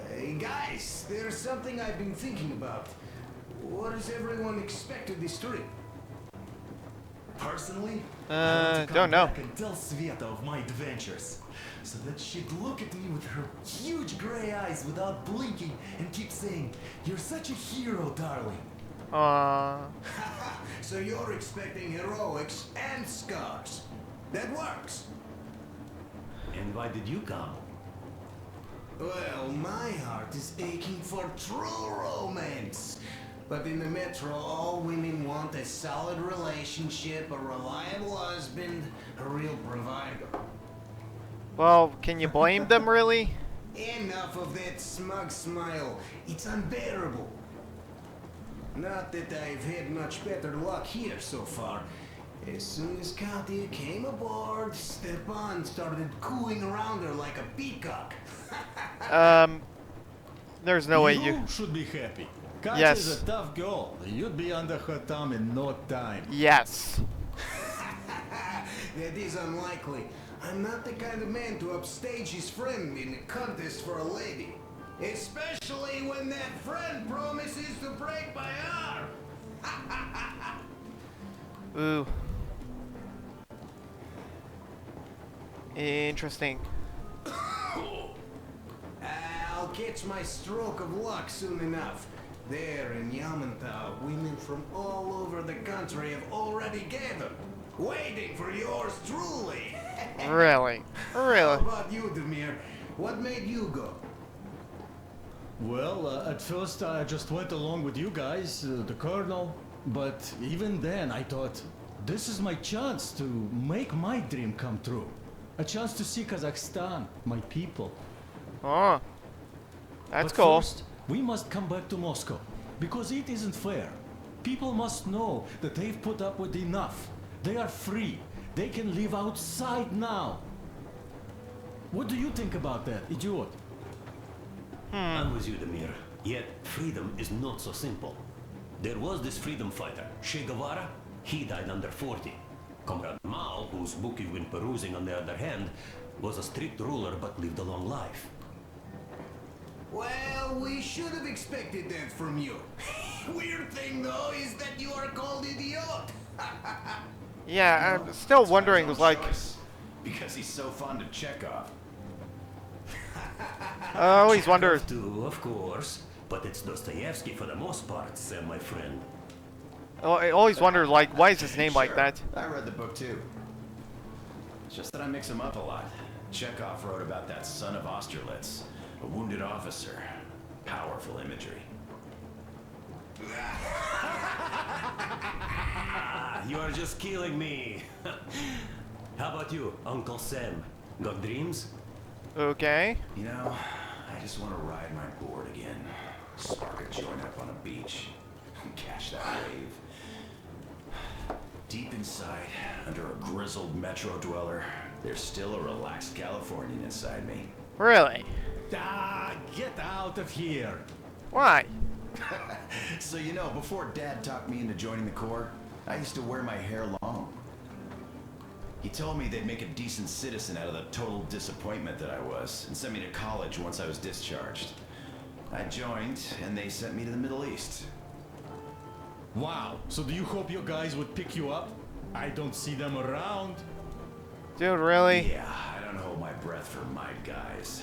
Hey guys, there's something I've been thinking about. What does everyone expect of this trip? Personally, I want to come don't know. back and tell Sveta of my adventures, so that she'd look at me with her huge gray eyes without blinking and keep saying, "You're such a hero, darling." Aww. So you're expecting heroics and scars. That works. And why did you come? Well, my heart is aching for true romance. But in the metro, all women want a solid relationship, a reliable husband, a real provider. Well, can you blame them really? Enough of that smug smile. It's unbearable. Not that I've had much better luck here so far. As soon as Katya came aboard, Stepan started cooing around her like a peacock. There's no way you should be happy. Katya Yes. is a tough girl. You'd be under her thumb in no time. Yes. That is unlikely. I'm not the kind of man to upstage his friend in a contest for a lady. Especially when that friend promises to break my arm. Ooh. Interesting. I'll catch my stroke of luck soon enough. There in Yamantau, women from all over the country have already gathered, waiting for yours truly. Really? How Really? about you, Demir? What made you go? Well, at first I just went along with you guys, the colonel. But even then I thought, this is my chance to make my dream come true. A chance to see Kazakhstan, my people. Oh. That's But cool. first, we must come back to Moscow, because it isn't fair. People must know that they've put up with enough. They are free. They can live outside now. What do you think about that, idiot? I'm with you, Demir. Yet, freedom is not so simple. There was this freedom fighter, Che Guevara. He died under 40. Comrade Mao, whose book you've been perusing on the other hand, was a strict ruler but lived a long life. Well, we should have expected that from you. Weird thing, though, is that you are called idiot. Yeah, I'm still wondering, was like, Because he's so fond of Chekhov. I always wondered. Too, of course, but it's Dostoevsky for the most part, Sam, my friend. I always wondered, like, why is his name like Sure, that? I read the book too. It's just that I mix them up a lot. Chekhov wrote about that son of Austerlitz, a wounded officer. Powerful imagery. You are just killing me. How about you, Uncle Sam? Got dreams? Okay. You know, I just want to ride my board again. Spark a joint up on a beach. Catch that wave. Deep inside, under a grizzled metro dweller, there's still a relaxed Californian inside me. Really? Ah, get out of here. Why? So you know, before Dad talked me into joining the Corps, I used to wear my hair long. He told me they'd make a decent citizen out of the total disappointment that I was, and sent me to college once I was discharged. I joined, and they sent me to the Middle East. Wow, so do you hope your guys would pick you up? I don't see them around. Dude, really? Yeah, I don't hold my breath for my guys.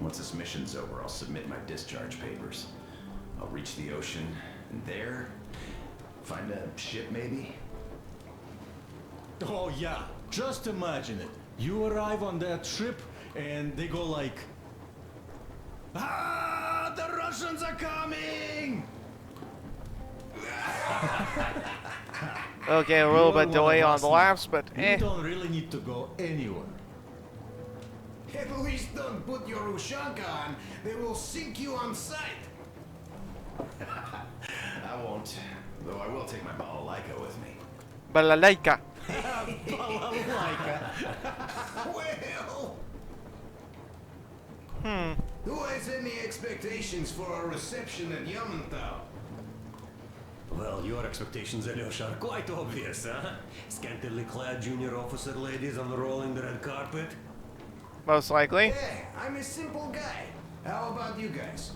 Once this mission's over, I'll submit my discharge papers. I'll reach the ocean, and there, find a ship maybe? Oh yeah, just imagine it. You arrive on that ship and they go like, ah, the Russians are coming! Okay, a little bit delay on the laughs, but You don't really need to go anywhere. At least don't put your Ushanka on. They will sink you on sight. I won't, though I will take my balalaika with me. Balalaika. Well, Hmm. who has any expectations for our reception at Yamantau? Well, your expectations, Alyosha, are quite obvious, huh? Scantily clad junior officer ladies unrolling the red carpet. Most likely. Yeah, I'm a simple guy. How about you guys?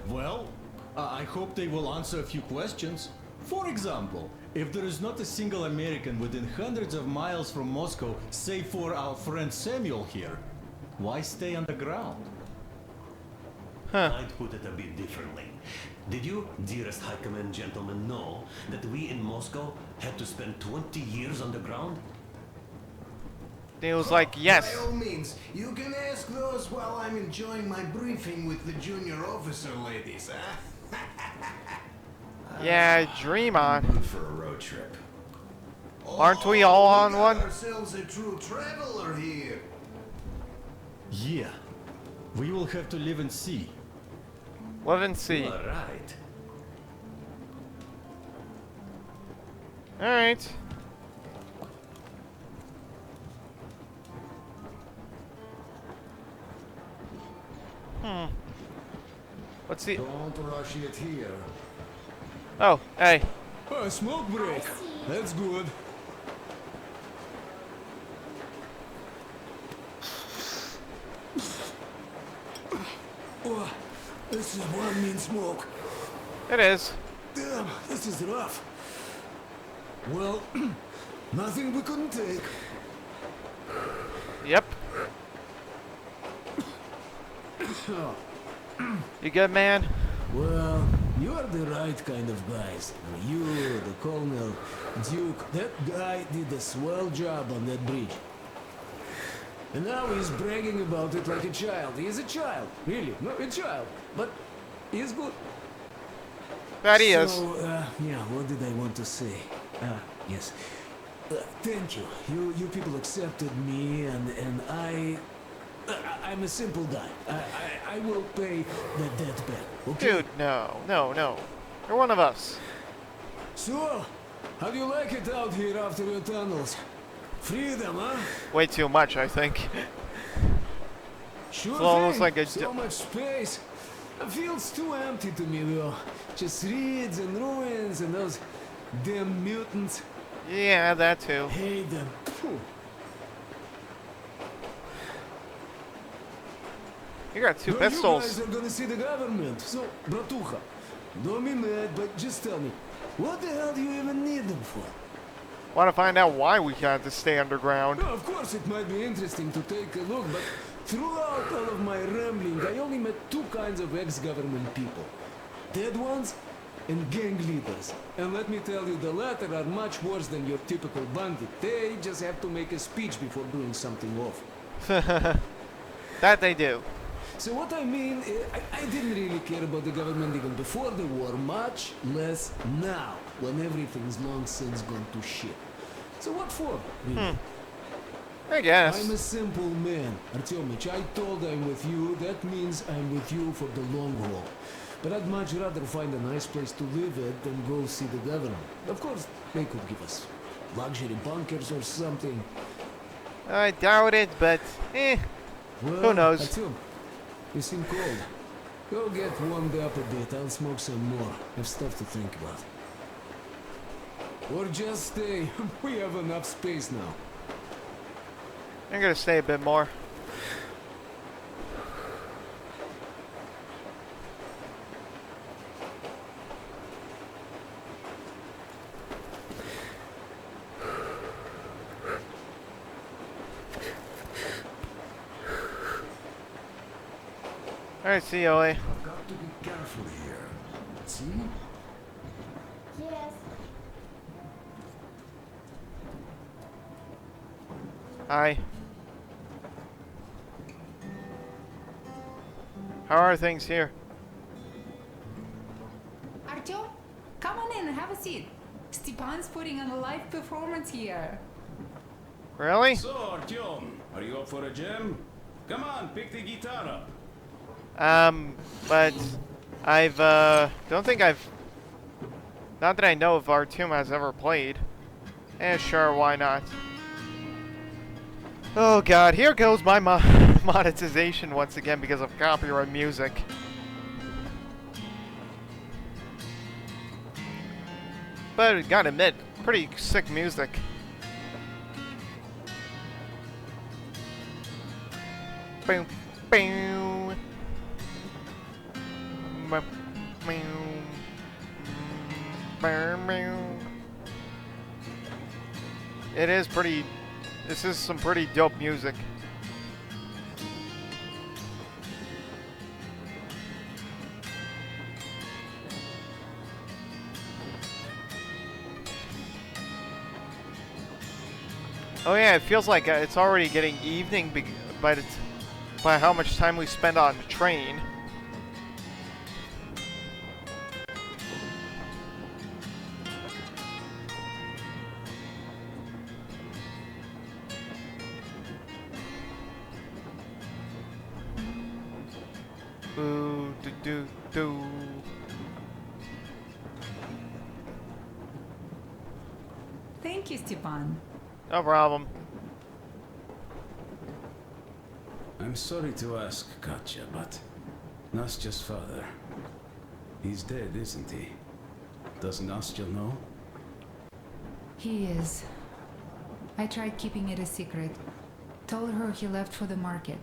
Well, I hope they will answer a few questions. For example, if there is not a single American within hundreds of miles from Moscow, save for our friend Samuel here, why stay on the ground? I'd put it a bit differently. Did you, dearest High Command gentlemen, know that we in Moscow had to spend 20 years underground? It was like, yes. By all means, you can ask those while I'm enjoying my briefing with the junior officer ladies, huh? Yeah, dream on. Mood for a road trip. Aren't we all on We got one? ourselves a true traveler here. Yeah, We will have to live and see. Live and see. You are right. Alright. What's the... Don't rush it here. Oh, hey. Oh, smoke break. That's good. Oh, this is one mean smoke. It is. Damn, this is rough. Well, nothing we couldn't take. Yep. You good, man? Well, you're the right kind of guys. You, the Colonel, Duke, that guy did a swell job on that bridge. And now he's bragging about it like a child. He is a child, really, no, a child. But he's good. That he is. So, yeah, what did I want to say? Yes. Thank you. You people accepted me, and I'm a simple guy. I will pay the debt back. Okay? Dude, no. You're one of us. So, how do you like it out here after your tunnels? Freedom, huh? Way too much, I think. Sure It's almost thing. like a... So much space. It feels too empty to me, though. Just reeds and ruins and those damn mutants. Yeah, that too. Hate them. Phew. You got two No, pistols. You guys are gonna see the government. So, bratucha, don't be mad, but just tell me, what the hell do you even need them for? Want to find out why we had to stay underground. Well, of course, it might be interesting to take a look, but throughout all of my rambling, I only met two kinds of ex-government people. Dead ones and gang leaders. And let me tell you, the latter are much worse than your typical bandit. They just have to make a speech before doing something awful. That they do. So what I mean, I didn't really care about the government even before the war, much less now, when everything's long since gone to shit. So what for, really? I guess. I'm a simple man, Artyomich. I told I'm with you, that means I'm with you for the long haul. But I'd much rather find a nice place to live at than go see the government. Of course, they could give us luxury bunkers or something. I doubt it, but Well, who knows? Artyom, you seem cold. Go get warmed up a bit. I'll smoke some more. Have stuff to think about. Or just stay. We have enough space now. I'm gonna stay a bit more. Alright, see you, Ollie. I've got to be careful here. See? Yes. Hi. How are things here? Artyom, come on in and have a seat. Stepan's putting on a live performance here. Really? So, Artyom, are you up for a jam? Come on, pick the guitar up. But I've, don't think I've, not that I know if Artyom has ever played. Sure, why not? Oh god, here goes my monetization once again because of copyright music. But gotta admit, pretty sick music. Boom, boom. It is pretty. This is some pretty dope music. Oh yeah, it feels like it's already getting evening by how much time we spend on the train. Boo, do, do, do. Thank you, Stepan. No problem. I'm sorry to ask, Katya, but Nastya's father, he's dead, isn't he? Does Nastya know? He is. I tried keeping it a secret. Told her he left for the market.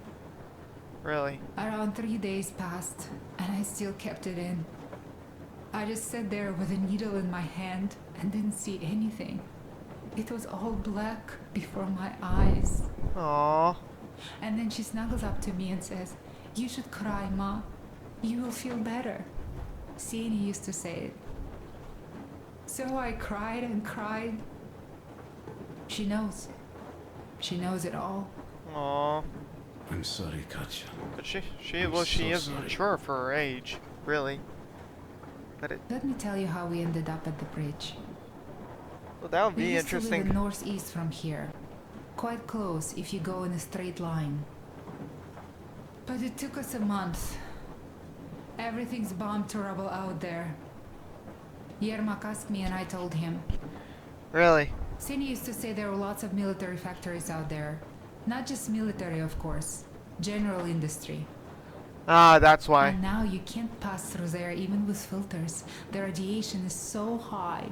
Really? Around 3 days passed, and I still kept it in. I just sat there with a needle in my hand and didn't see anything. It was all black before my eyes. Aww. And then she snuggles up to me and says, "You should cry, Ma. You will feel better." Sienna used to say it. So I cried and cried. She knows. She knows it all. Aww. I'm sorry, Katya. But she so is sorry. mature for her age, really. But it, Let me tell you how we ended up at the bridge. well, that would We be used to live interesting. northeast from here. Quite close if you go in a straight line. But it took us a month. Everything's bombed to rubble out there. Yermak asked me and I told him. Really? Sini used to say there were lots of military factories out there. Not just military, of course. General industry. Ah, that's why. And now you can't pass through there even with filters. The radiation is so high.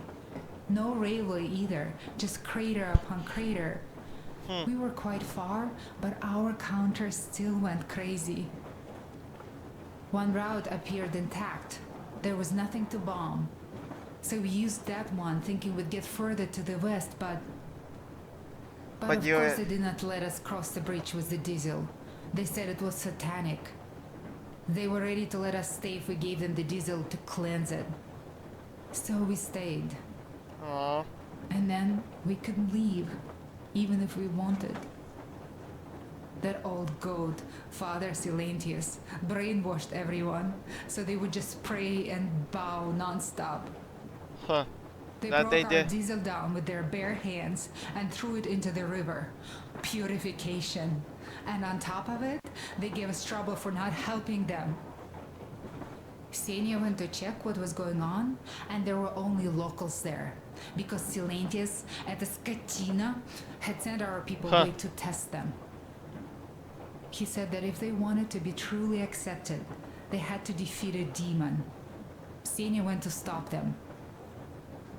No railway either, just crater upon crater. We were quite far, but our counter still went crazy. One route appeared intact. There was nothing to bomb. So we used that one, thinking we'd get further to the west, but But of course they did not let us cross the bridge with the diesel. They said it was satanic. They were ready to let us stay if we gave them the diesel to cleanse it. So we stayed. Aww. And then we couldn't leave, even if we wanted. That old goat, Father Silentius, brainwashed everyone, so they would just pray and bow non-stop. Huh. They That broke they our did. diesel down with their bare hands and threw it into the river. Purification. And on top of it, they gave us trouble for not helping them. Xenia went to check what was going on, and there were only locals there. Because Silentius at the Skatina had sent our people away to test them. He said that if they wanted to be truly accepted, they had to defeat a demon. Xenia went to stop them.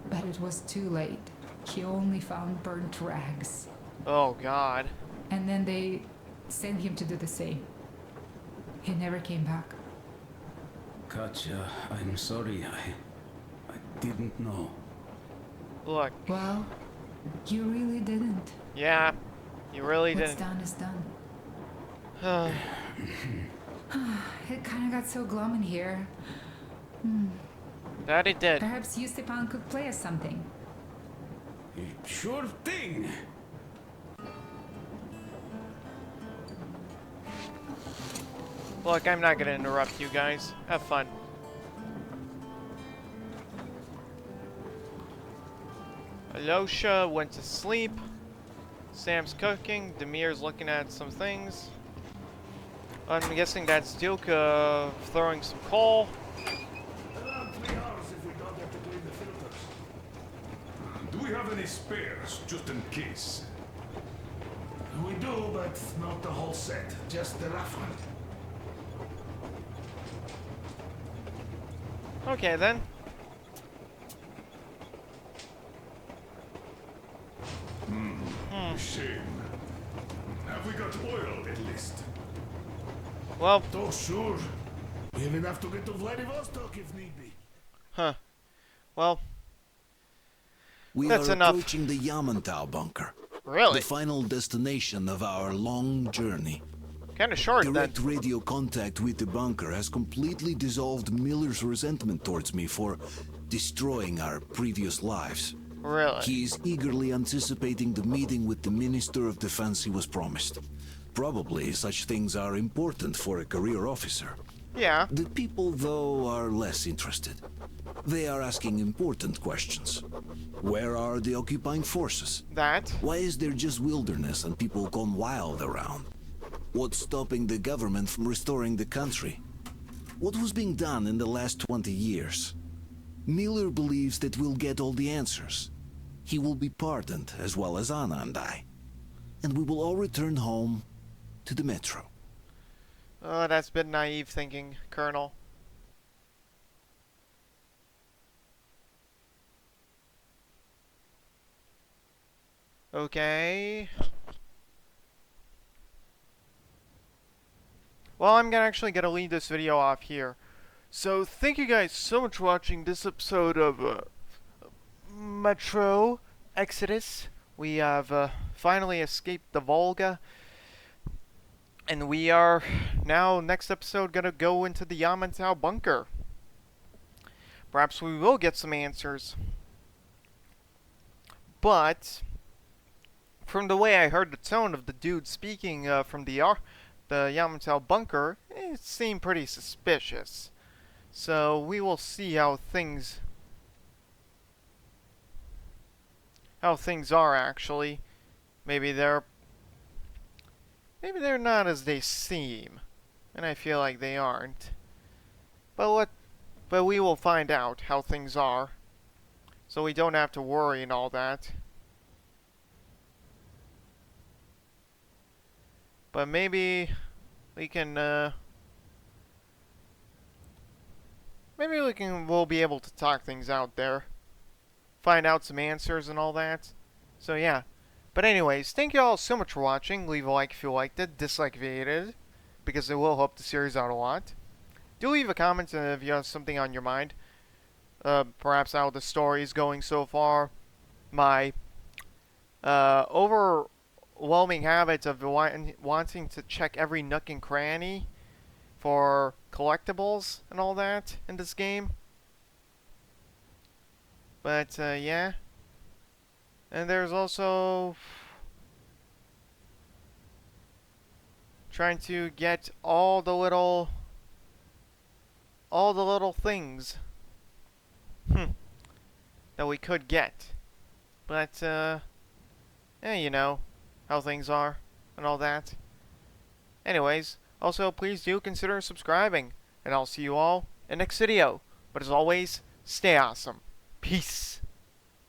But it was too late. He only found burnt rags. Oh, God. And then they sent him to do the same. He never came back. Katya, I'm sorry. I didn't know. Look. Well, you really didn't. Yeah. You really What's didn't. done is done. It kind of got so glum in here. That it did. Perhaps you, Stepan, could play us something. Sure thing. Look, I'm not gonna interrupt you guys. Have fun. Alosha went to sleep. Sam's cooking. Demir's looking at some things. I'm guessing that's Duke throwing some coal. Around 3 hours if we don't have to clean the filters. Do we have any spares, just in case? We do, but not the whole set. Just the rough one. Okay then. Shame. Have we got oil at least? Well, Oh, sure. We'll have to get to Vladivostok if need be. huh. Well, We That's are enough. approaching the Yamantau bunker. really? The final destination of our long journey. Kind of short then. Direct radio contact with the bunker has completely dissolved Miller's resentment towards me for destroying our previous lives. Really? He is eagerly anticipating the meeting with the Minister of Defense he was promised. Probably such things are important for a career officer. Yeah. The people, though, are less interested. They are asking important questions. Where are the occupying forces? That? Why is there just wilderness and people gone wild around? What's stopping the government from restoring the country? What was being done in the last 20 years? Miller believes that we'll get all the answers. He will be pardoned, as well as Anna and I. And we will all return home to the Metro. Oh, that's a bit naive thinking, Colonel. Okay. Well, I'm actually gonna leave this video off here. So, thank you guys so much for watching this episode of Metro Exodus. We have finally escaped the Volga. And we are now, next episode, gonna go into the Yamantau bunker. Perhaps we will get some answers. But from the way I heard the tone of the dude speaking from the Yamantau bunker, it seemed pretty suspicious. So we will see how things are actually. Maybe they're not as they seem, and I feel like they aren't. But we will find out how things are, so we don't have to worry and all that. But maybe we can, we'll be able to talk things out there. Find out some answers and all that. So yeah. But anyways, thank you all so much for watching. Leave a like if you liked it, dislike if you hated it, because it will help the series out a lot. Do leave a comment if you have something on your mind. Perhaps how the story is going so far. My overwhelming habit of wanting to check every nook and cranny for collectibles and all that in this game. But yeah. And there's also trying to get all the little things that we could get. But yeah, you know how things are and all that. Anyways, also please do consider subscribing, and I'll see you all in next video. But as always, stay awesome. Peace.